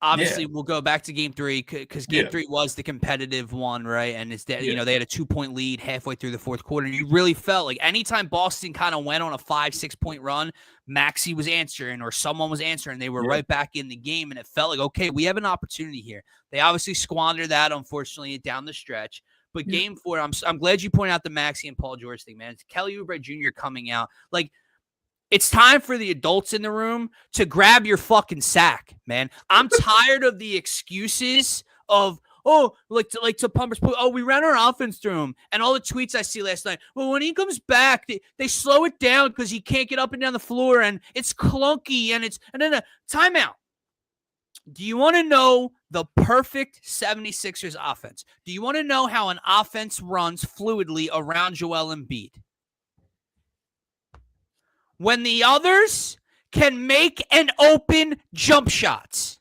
Obviously, we'll go back to Game 3 because Game 3 was the competitive one, right? And it's that they had a 2-point lead halfway through the 4th quarter. And you really felt like anytime Boston kind of went on a 5-6 point run, Maxey was answering or someone was answering. They were right back in the game, and it felt like, okay, we have an opportunity here. They obviously squandered that, unfortunately, down the stretch. But Game 4, I'm glad you pointed out the Maxey and Paul George thing, man. It's Kelly Oubre Jr. coming out. Like, it's time for the adults in the room to grab your fucking sack, man. I'm tired of the excuses of, to Pumpers. Oh, we ran our offense through him. And all the tweets I see last night. Well, when he comes back, they slow it down because he can't get up and down the floor, and it's clunky, and then timeout. Do you want to know the perfect 76ers offense? Do you want to know how an offense runs fluidly around Joel Embiid? When the others can make and open jump shots.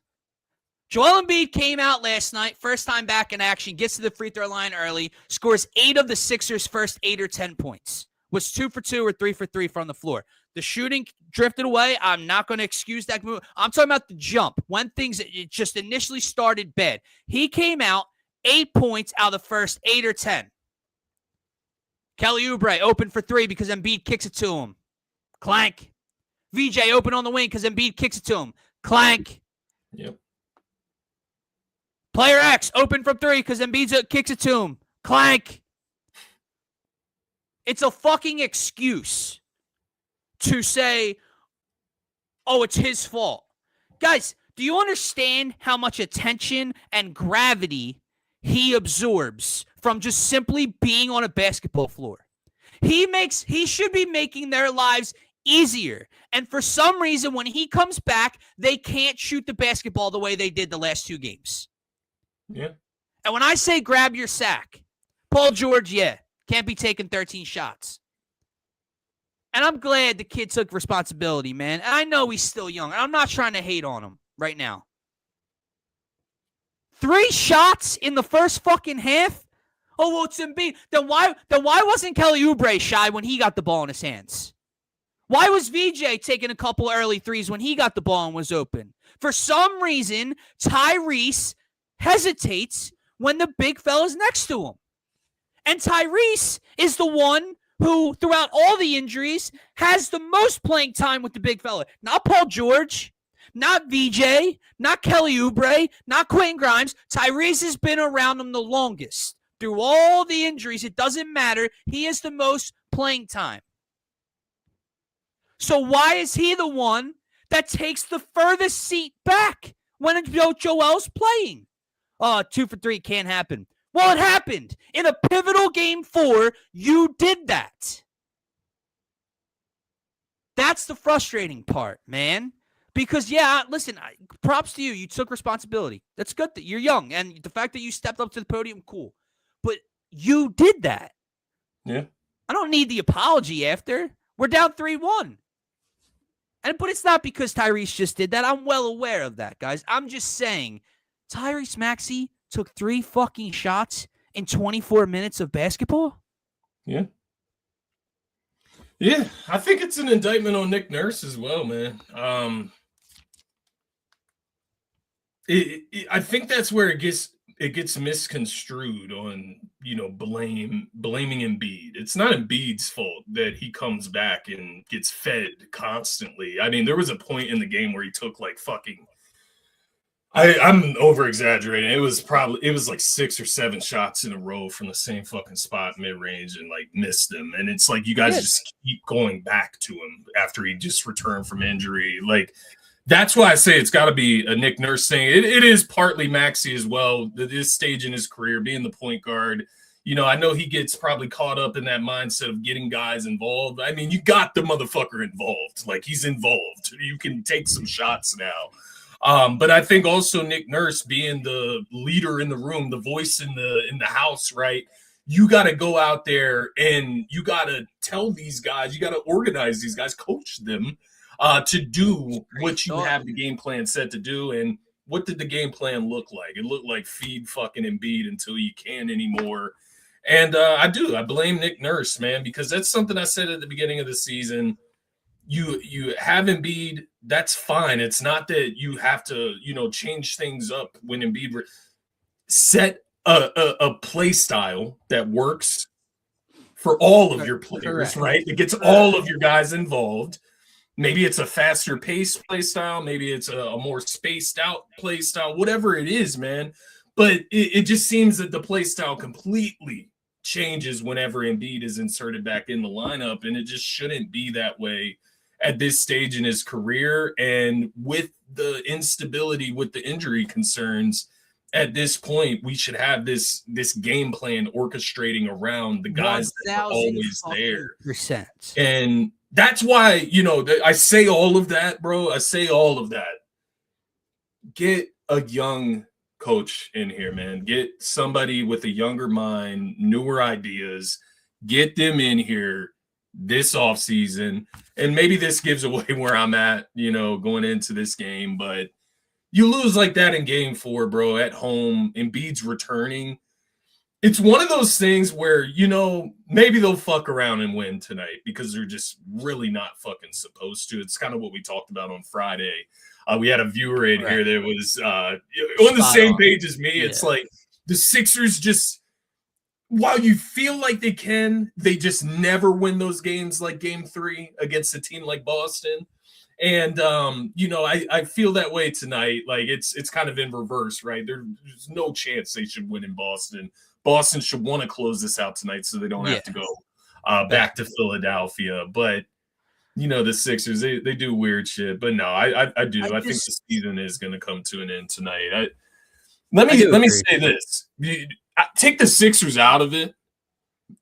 Joel Embiid came out last night, first time back in action, gets to the free throw line early, scores 8 of the Sixers' first 8 or 10 points. Was 2 for 2 or 3 for 3 from the floor. The shooting drifted away. I'm not going to excuse that move. I'm talking about the jump. When things it just initially started bad. He came out 8 points out of the first 8 or 10. Kelly Oubre open for 3 because Embiid kicks it to him. Clank. VJ open on the wing because Embiid kicks it to him. Clank. Yep. Player X open from 3 because Embiid kicks it to him. Clank. It's a fucking excuse to say, oh, it's his fault. Guys, do you understand how much attention and gravity he absorbs from just simply being on a basketball floor? He should be making their lives easier. And for some reason, when he comes back, they can't shoot the basketball the way they did the last 2 games. Yeah. And when I say grab your sack, Paul George, can't be taking 13 shots. And I'm glad the kid took responsibility, man. And I know he's still young. And I'm not trying to hate on him right now. 3 shots in the first fucking half? Oh, well, it's Embiid. Then why wasn't Kelly Oubre shy when he got the ball in his hands? Why was VJ taking a couple early threes when he got the ball and was open? For some reason, Tyrese hesitates when the big fella's next to him. And Tyrese is the one who, throughout all the injuries, has the most playing time with the big fella. Not Paul George, not VJ, not Kelly Oubre, not Quentin Grimes. Tyrese has been around him the longest. Through all the injuries, it doesn't matter. He has the most playing time. So why is he the one that takes the furthest seat back when Joel's playing? 2 for 3 can't happen. Well, it happened. In a pivotal Game 4, you did that. That's the frustrating part, man. Because, listen, props to you. You took responsibility. That's good that you're young. And the fact that you stepped up to the podium, cool. But you did that. Yeah. I don't need the apology after. We're down 3-1. But it's not because Tyrese just did that. I'm well aware of that, guys. I'm just saying Tyrese Maxey took 3 fucking shots in 24 minutes of basketball. Yeah. Yeah, I think it's an indictment on Nick Nurse as well, man. I think that's where it gets misconstrued on, blaming Embiid. It's not Embiid's fault that he comes back and gets fed constantly. I mean, there was a point in the game where he took like fucking I'm over exaggerating. It was like 6 or 7 shots in a row from the same fucking spot mid range and like missed them. And it's like you guys just keep going back to him after he just returned from injury. Like that's why I say it's got to be a Nick Nurse thing. It is partly Maxey as well. This stage in his career, being the point guard. I know he gets probably caught up in that mindset of getting guys involved. I mean, you got the motherfucker involved. Like he's involved. You can take some shots now. But I think also Nick Nurse being the leader in the room, the voice in the house, right? You got to go out there and you got to tell these guys, you got to organize these guys, coach them to do what you have the game plan set to do. And what did the game plan look like? It looked like feed fucking Embiid until you can't anymore. And I blame Nick Nurse, man, because that's something I said at the beginning of the season. You have Embiid, that's fine. It's not that you have to, change things up when Embiid set a play style that works for all of your players, right? It gets all of your guys involved. Maybe it's a faster paced play style. Maybe it's a more spaced out play style, whatever it is, man. But it just seems that the play style completely changes whenever Embiid is inserted back in the lineup, and it just shouldn't be that way at this stage in his career. And with the instability, with the injury concerns at this point, we should have this game plan orchestrating around the guys that are always there. And that's why, I say all of that, bro. I say all of that. Get a young coach in here, man. Get somebody with a younger mind, newer ideas. Get them in here this offseason, and maybe this gives away where I'm at, going into this game, but you lose like that in game 4, bro, at home. Embiid's returning. It's one of those things where, maybe they'll fuck around and win tonight because they're just really not fucking supposed to. It's kind of what we talked about on Friday. We had a viewer in here that was on the same page as me. Yeah. It's like the Sixers just, while you feel like they just never win those games like game 3 against a team like Boston. And, I feel that way tonight. Like it's kind of in reverse, right? There's no chance they should win in Boston. Boston should want to close this out tonight so they don't have to go back to Philadelphia. But, the Sixers, they do weird shit. But no, I do. I think the season is going to come to an end tonight. Let me say this. Take the Sixers out of it.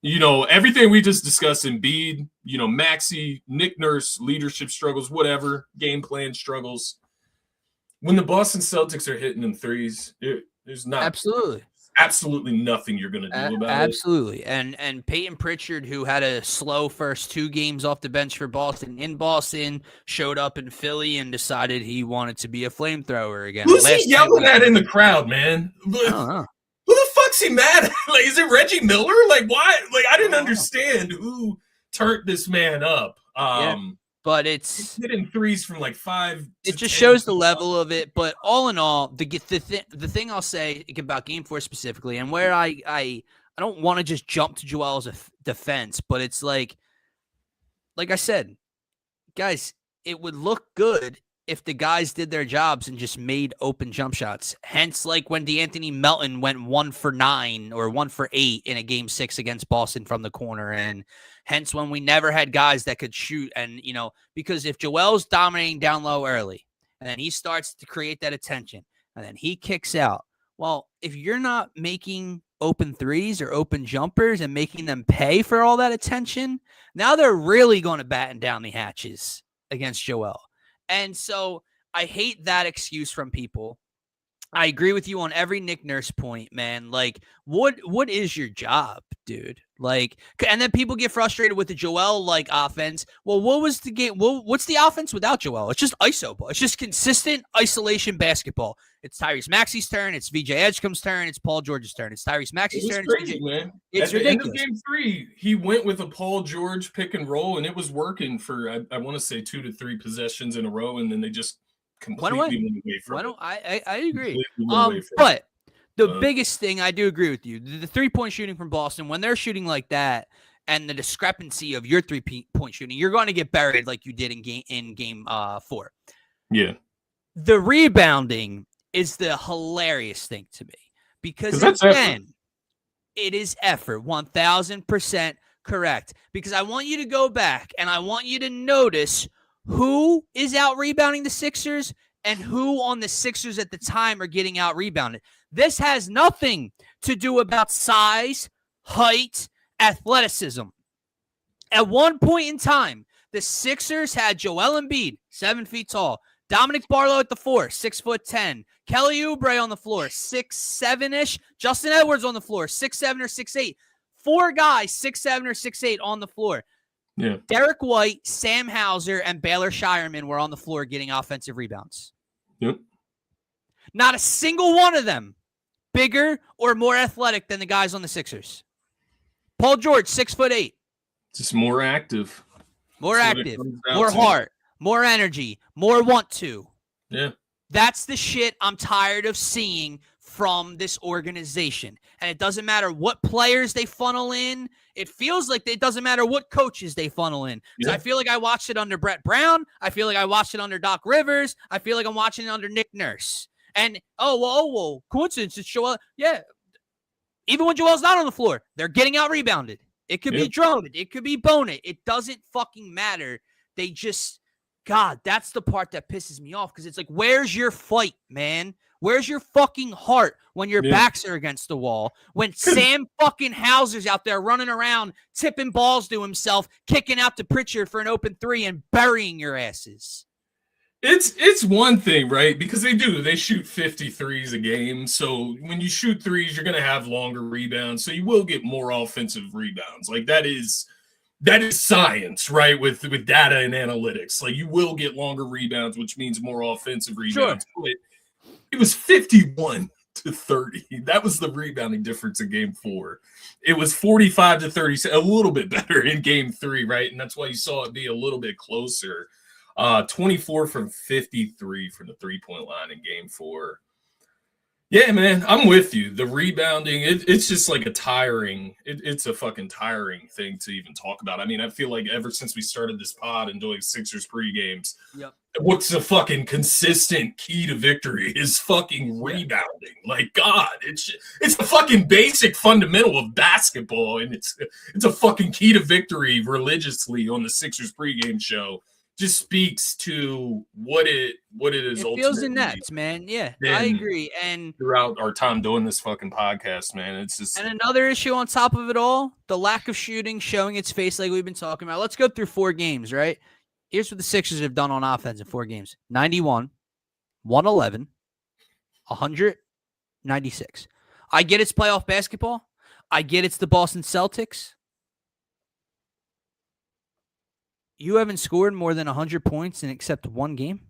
Everything we just discussed, Embiid, Maxey, Nick Nurse, leadership struggles, whatever, game plan struggles. When the Boston Celtics are hitting them threes, there's not absolutely nothing you're going to do about it. Absolutely. And Peyton Pritchard, who had a slow first 2 games off the bench for Boston in Boston, showed up in Philly and decided he wanted to be a flamethrower again. Who's he yelling at in the crowd, man? I don't know. Who the fuck's he mad at? Like, is it Reggie Miller? Like, why? Like, I didn't understand who turned this man up. But it's hitting threes from like 5. It just shows the level of it. But all in all, the thing I'll say about Game 4 specifically, and where I don't want to just jump to Joel's defense, but it's like I said, guys, it would look good if the guys did their jobs and just made open jump shots. Hence, like when DeAnthony Melton went 1 for 9 or 1 for 8 in a game 6 against Boston from the corner. And hence when we never had guys that could shoot. And, because if Joel's dominating down low early and then he starts to create that attention and then he kicks out, well, if you're not making open threes or open jumpers and making them pay for all that attention, now they're really going to batten down the hatches against Joel. And so I hate that excuse from people. I agree with you on every Nick Nurse point, man. Like, what is your job, dude? Like, and then people get frustrated with the Joel like offense. Well, what was the game? Well, what's the offense without Joel? It's just ISO ball. It's just consistent isolation basketball. It's Tyrese Maxey's turn. It's VJ Edgecombe's turn. It's Paul George's turn. It's Tyrese Maxey's turn. Crazy, it's man. It's At ridiculous. The end of game 3, he went with a Paul George pick and roll, and it was working for I want to say 2 to 3 possessions in a row, and then they just completely went away from it. I agree. But the biggest thing, I do agree with you. The 3-point shooting from Boston, when they're shooting like that, and the discrepancy of your 3-point shooting, you're going to get buried like you did in game 4. Yeah. The rebounding is the hilarious thing to me because again, it is effort. 1,000% correct. Because I want you to go back and I want you to notice who is out rebounding the Sixers and who on the Sixers at the time are getting out rebounded. This has nothing to do about size, height, athleticism. At one point in time, the Sixers had Joel Embiid, 7 feet tall, Dominic Barlow at the 4, 6'10", Kelly Oubre on the floor, 6'7"-ish, Justin Edwards on the floor, 6'7" or 6'8". 4 guys, 6'7" or 6'8" on the floor. Yeah. Derek White, Sam Hauser, and Baylor Shireman were on the floor getting offensive rebounds. Yep. Not a single one of them bigger or more athletic than the guys on the Sixers. Paul George, 6'8". Just more active. More active, more heart, more energy, more want to. Yeah. That's the shit I'm tired of seeing from this organization. And it doesn't matter what players they funnel in. It feels like it doesn't matter what coaches they funnel in. Yeah. I feel like I watched it under Brett Brown. I feel like I watched it under Doc Rivers. I feel like I'm watching it under Nick Nurse. And, whoa, coincidence, it's Joel. Yeah. Even when Joel's not on the floor, they're getting out rebounded. It could be Drummond. It could be Bonet. It doesn't fucking matter. They just, God, that's the part that pisses me off because it's like, where's your fight, man? Where's your fucking heart when your backs are against the wall? When Sam fucking Hauser's out there running around, tipping balls to himself, kicking out to Pritchard for an open 3 and burying your asses. It's one thing, right? Because they shoot 53s a game. So when you shoot threes, you're going to have longer rebounds. So you will get more offensive rebounds. Like that is science, right? With data and analytics. Like you will get longer rebounds, which means more offensive rebounds. Sure. But it was 51-30. That was the rebounding difference in game 4. It was 45-30, a little bit better in game 3, right? And that's why you saw it be a little bit closer. 24 from 53 from the 3-point line in game 4. Yeah, man, I'm with you. The rebounding, it's just like it's a fucking tiring thing to even talk about. I mean, I feel like ever since we started this pod and doing Sixers pre-games, what's the fucking consistent key to victory is fucking rebounding. Like, God, it's a fucking basic fundamental of basketball, and it's a fucking key to victory religiously on the Sixers pregame show. Just speaks to what it is. It feels in nets, man. Yeah, I agree. And throughout our time doing this fucking podcast, man, it's just. And another issue on top of it all, the lack of shooting showing its face, like we've been talking about. Let's go through 4 games, right? Here's what the Sixers have done on offense in 4 games: 91, 111, 196. I get it's playoff basketball. I get it's the Boston Celtics. You haven't scored more than 100 points in except 1 game?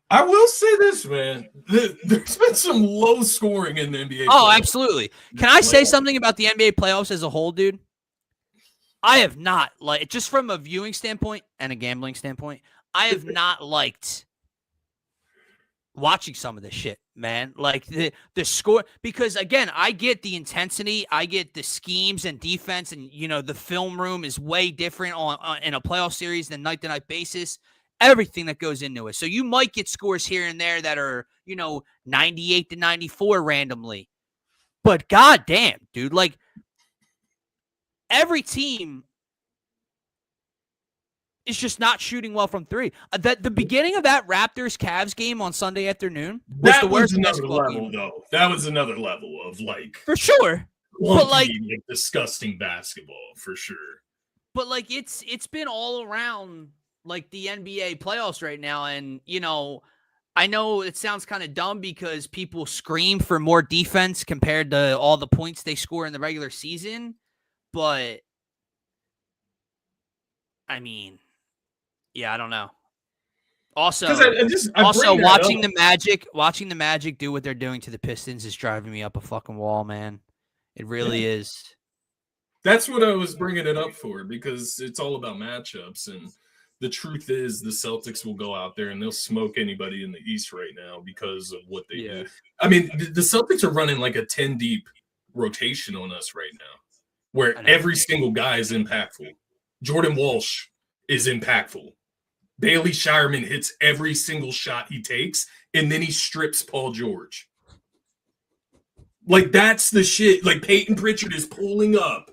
I will say this, man. There's been some low scoring in the NBA. Oh, playoffs. Absolutely. Can I say something about the NBA playoffs as a whole, dude? I have not, just from a viewing standpoint and a gambling standpoint, I have not liked watching some of this shit, man. Like the score, because again, I get the intensity, I get the schemes and defense, and the film room is way different on in a playoff series than night-to-night basis. Everything that goes into it. So you might get scores here and there that are 98-94 randomly, but goddamn, dude, like every team is just not shooting well from 3. The beginning of that Raptors-Cavs game on Sunday afternoon was the worst basketball game. Though. That was another level of for sure, but disgusting basketball for sure. But it's been all around the NBA playoffs right now, and I know it sounds kind of dumb because people scream for more defense compared to all the points they score in the regular season. but I mean, yeah, I don't know. Also, watching the Magic do what they're doing to the Pistons is driving me up a fucking wall, man. It really is. That's what I was bringing it up for, because it's all about matchups, and the truth is the Celtics will go out there and they'll smoke anybody in the East right now because of what they do. I mean, the Celtics are running like a 10 deep rotation on us right now, where every single guy is impactful. Jordan Walsh is impactful. Bailey Shireman hits every single shot he takes, and then he strips Paul George. Like, that's the shit. Like, Peyton Pritchard is pulling up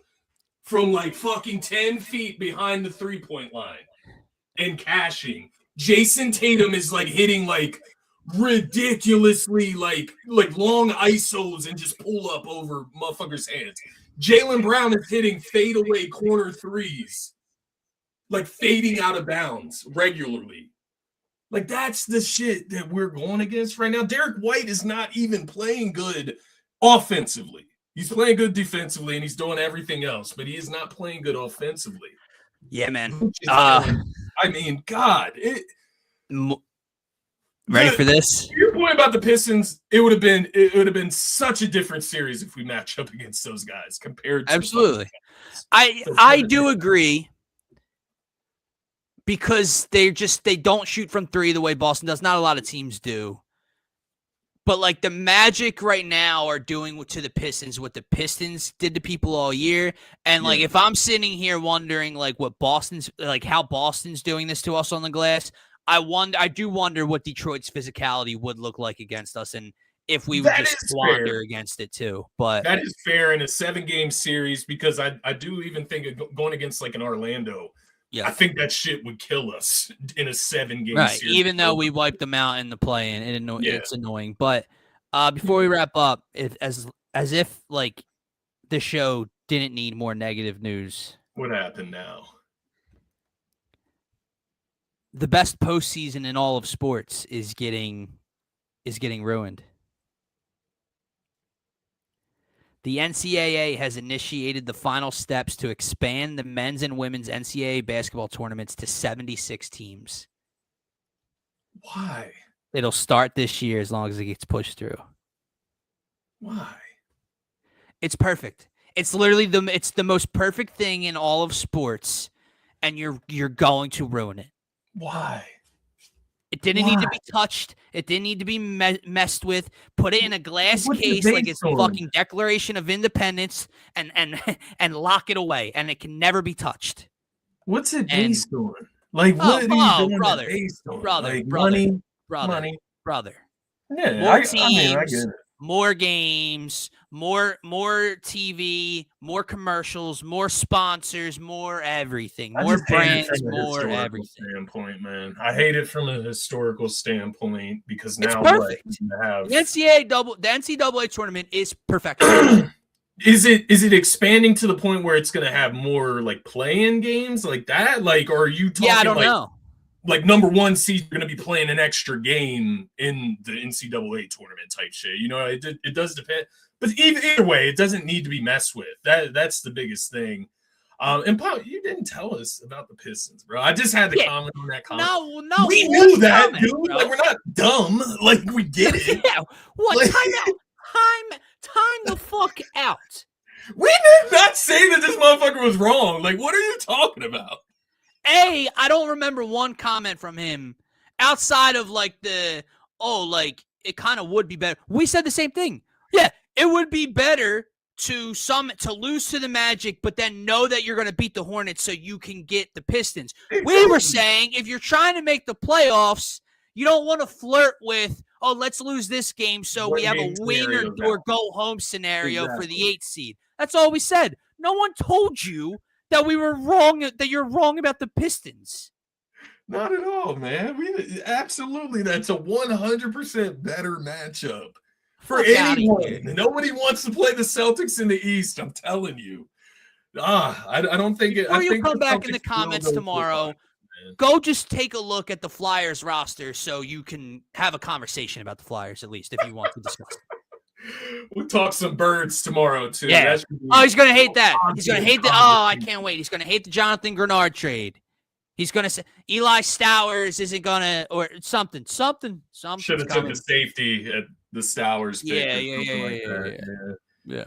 from like fucking 10 feet behind the 3-point line and cashing. Jason Tatum is like hitting like ridiculously like long ISOs and just pull up over motherfuckers' hands. Jaylen Brown is hitting fadeaway corner threes, like fading out of bounds regularly. Like, that's the shit that we're going against right now. Derek White is not even playing good offensively. He's playing good defensively and he's doing everything else, but he is not playing good offensively. Yeah, man. I mean, God. Ready for this? Your point about the Pistons, it would have been such a different series if we match up against those guys compared to absolutely. I do agree, because they don't shoot from three the way Boston does. Not a lot of teams do. But, like, the Magic right now are doing to the Pistons what the Pistons did to people all year. And, like, if I'm sitting here wondering, like, how Boston's doing this to us on the glass, I do wonder what Detroit's physicality would look like against us, and if we would just squander against it too. But that is fair in a 7-game series, because I do even think going against, like, an Orlando, I think that shit would kill us in a 7-game series. Even though we wiped them out in the play-in, it's annoying. But before we wrap up, as if like the show didn't need more negative news. What happened now? The best postseason in all of sports is getting ruined. The NCAA has initiated the final steps to expand the men's and women's NCAA basketball tournaments to 76 teams. Why? It'll start this year as long as it gets pushed through. Why? It's perfect. It's literally the most perfect thing in all of sports, and you're going to ruin it. Why? It didn't need to be touched. It didn't need to be messed with. Put it in a glass case like it's a fucking Declaration of Independence and lock it away, and it can never be touched. What's it based on? Like, what are you doing brother, based on? Brother, like, brother, money. Yeah, more teams, I get it. More games, more TV, more commercials, more sponsors, more everything, more brands, more everything. Standpoint, man, I hate it from a historical standpoint, because now it's perfect. The NCAA tournament is perfection. Is it expanding to the point where it's going to have more like play-in games like that? Like, or are you talking? Yeah, I don't know. Like, number one seed are going to be playing an extra game in the NCAA tournament type shit. You know, it does depend. But either way, it doesn't need to be messed with. That's the biggest thing. And Paul, you didn't tell us about the Pistons, bro. I just had to comment on that comment. No, we knew that, dude. Bro. Like, we're not dumb. Like, we get it. Yeah. What? Like, time out. Time the fuck out. We did not say that this motherfucker was wrong. Like, what are you talking about? I don't remember one comment from him outside of like it kind of would be better. We said the same thing. Yeah, it would be better to lose to the Magic, but then know that you're going to beat the Hornets so you can get the Pistons. We were saying if you're trying to make the playoffs, you don't want to flirt with, let's lose this game so we have a win or go home scenario for the 8th seed. That's all we said. No one told you that we were wrong, that you're wrong about the Pistons. Not at all, man. Absolutely, that's a 100% better matchup for anyone. Nobody wants to play the Celtics in the East, I'm telling you. I don't think it. Before you come back in the comments tomorrow, go just take a look at the Flyers roster so you can have a conversation about the Flyers, at least, if you want to discuss it. We'll talk some birds tomorrow too. Yeah. Oh, he's gonna hate that. He's gonna hate the. Oh, I can't wait. He's gonna hate the Jonathan Grenard trade. He's gonna say Eli Stowers isn't gonna or something. Should have took the safety at the Stowers pick. Yeah.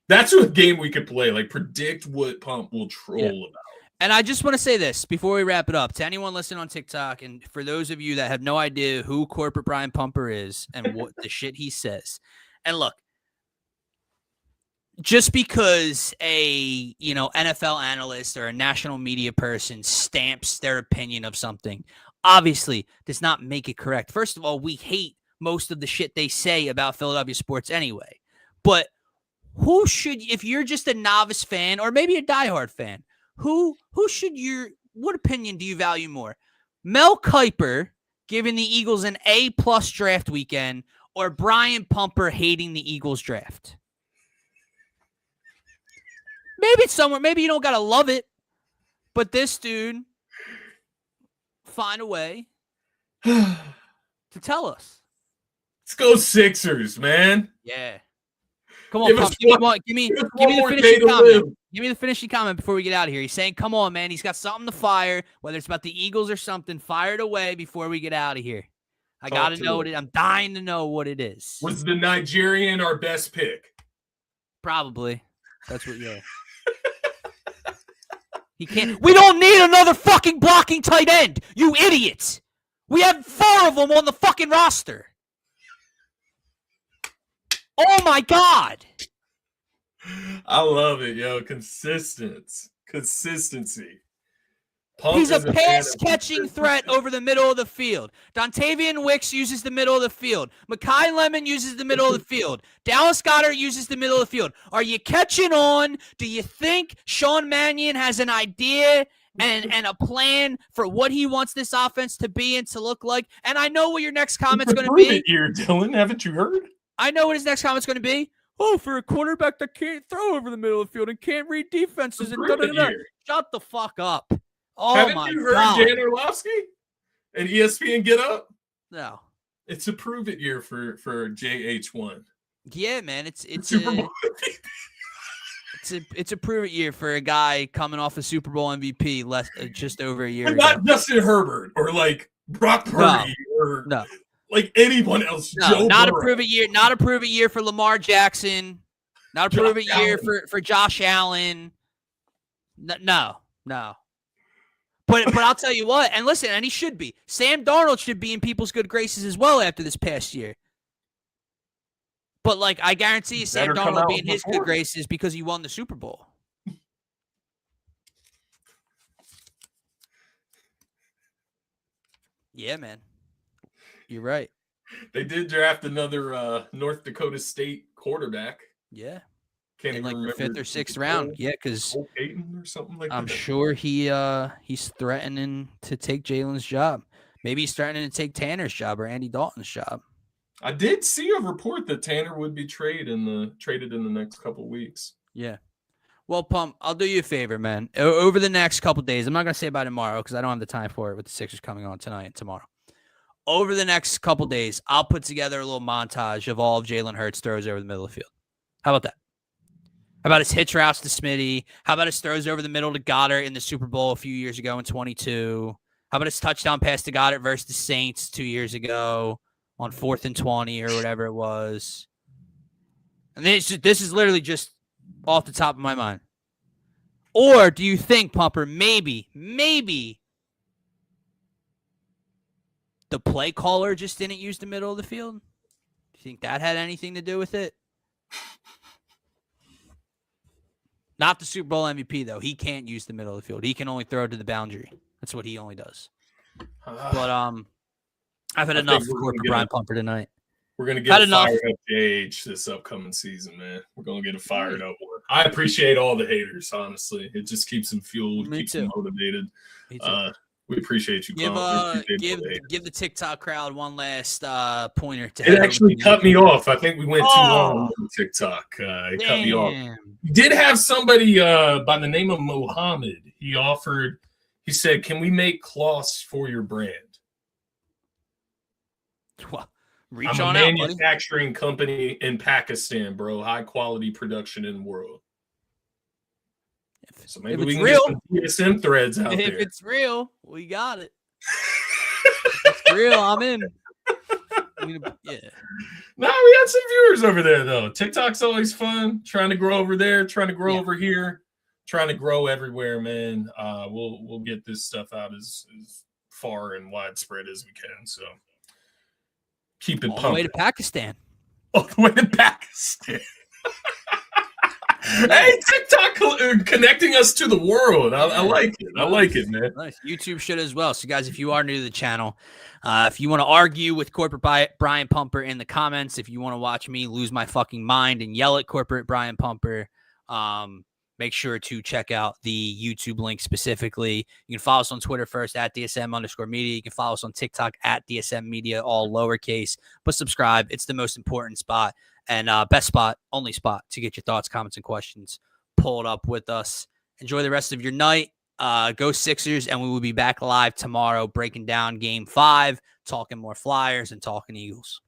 That's a game we could play. Like predict what Pump will troll about. And I just want to say this before we wrap it up to anyone listening on TikTok, and for those of you that have no idea who corporate Brian Pumper is and what the shit he says. And look, just because a NFL analyst or a national media person stamps their opinion of something, obviously does not make it correct. First of all, we hate most of the shit they say about Philadelphia sports anyway. But who should, if you're just a novice fan or maybe a diehard fan, what opinion do you value more? Mel Kiper giving the Eagles an A+ draft weekend or Brian Pumper hating the Eagles draft? Maybe it's somewhere. Maybe you don't got to love it, but this dude find a way to tell us. Let's go Sixers, man. Yeah. Come on, Pump. Give me the finishing comment. Give me the finishing comment before we get out of here. He's saying, come on, man. He's got something to fire, whether it's about the Eagles or something. Fire it away before we get out of here. I got to know I'm dying to know what it is. Was the Nigerian our best pick? Probably. That's what, yeah. He can't. We don't need another fucking blocking tight end, you idiots. We have 4 of them on the fucking roster. Oh, my God. I love it, yo. Consistency. Pump He's a pass-catching threat over the middle of the field. Dontavian Wicks uses the middle of the field. Mekhi Lemon uses the middle of the field. Dallas Goedert uses the middle of the field. Are you catching on? Do you think Sean Mannion has an idea and a plan for what he wants this offense to be and to look like? And I know what your next comment's going to be. Here, Dylan, haven't you heard? I know what his next comment's going to be. Oh, for a quarterback that can't throw over the middle of the field and can't read defenses and da-da-da-da. Shut the fuck up. Oh, haven't my you heard God. Jan Orlovsky and ESPN Get Up? No. It's a prove it year for JH1. Yeah, man. It's Super Bowl. it's a prove it year for a guy coming off a Super Bowl MVP just over a year ago. Not Justin Herbert or like Brock Purdy or like anyone else. No, Joe not Burrow. a prove it year. Not a prove it year for Lamar Jackson. Not a prove it year for Josh Allen. No. But I'll tell you what, and listen, and he should be. Sam Darnold should be in people's good graces as well after this past year. But, like, I guarantee you Sam Darnold will be in his good graces because he won the Super Bowl. Yeah, man. You're right. They did draft another North Dakota State quarterback. Yeah. Can't in even like the remember 5th or 6th round. Yeah, because or something like I'm that. sure he's threatening to take Jalen's job. Maybe he's threatening to take Tanner's job or Andy Dalton's job. I did see a report that Tanner would be traded in the next couple of weeks. Yeah. Well, Pump, I'll do you a favor, man. Over the next couple of days, I'm not going to say by tomorrow because I don't have the time for it with the Sixers coming on tonight and tomorrow. Over the next couple of days, I'll put together a little montage of all of Jalen Hurts' throws over the middle of the field. How about that? How about his hitch routes to Smitty? How about his throws over the middle to Goddard in the Super Bowl a few years ago in 22? How about his touchdown pass to Goddard versus the Saints 2 years ago on 4th and 20 or whatever it was? And this is literally just off the top of my mind. Or do you think, Pumper, maybe the play caller just didn't use the middle of the field? Do you think that had anything to do with it? Not the Super Bowl MVP, though. He can't use the middle of the field. He can only throw to the boundary. That's what he only does. But I've had enough for corporate Brian Pumper tonight. We're going to get a fired up JH this upcoming season, man. We're going to get a fired up one. I appreciate all the haters, honestly. It just keeps them fueled, keeps them motivated. Me too. We appreciate you. Give the TikTok crowd one last pointer. It actually cut me off. I think we went too long on TikTok. It cut me off. Did have somebody by the name of Mohammed. He said, "Can we make cloths for your brand?" Reach I'm a on out, buddy. manufacturing company in Pakistan, bro. High quality production in the world. So maybe we can get some DSM threads out there. If it's real, we got it. If it's real, I'm in. Yeah. No, we got some viewers over there though. TikTok's always fun. Trying to grow over there, trying to grow over here, trying to grow everywhere, man. We'll get this stuff out as far and widespread as we can. So keep it pumping. All the way to Pakistan. All the way to Pakistan. Hey, TikTok connecting us to the world. I like it. I like it, man. Nice. YouTube should as well. So, guys, if you are new to the channel, if you want to argue with corporate Brian Pumper in the comments, if you want to watch me lose my fucking mind and yell at corporate Brian Pumper, make sure to check out the YouTube link specifically. You can follow us on Twitter first at DSM_media. You can follow us on TikTok at DSM-Media, all lowercase. But subscribe. It's the most important spot. And best spot, only spot to get your thoughts, comments, and questions. Pull it up with us. Enjoy the rest of your night. Go Sixers, and we will be back live tomorrow breaking down Game 5, talking more Flyers, and talking Eagles.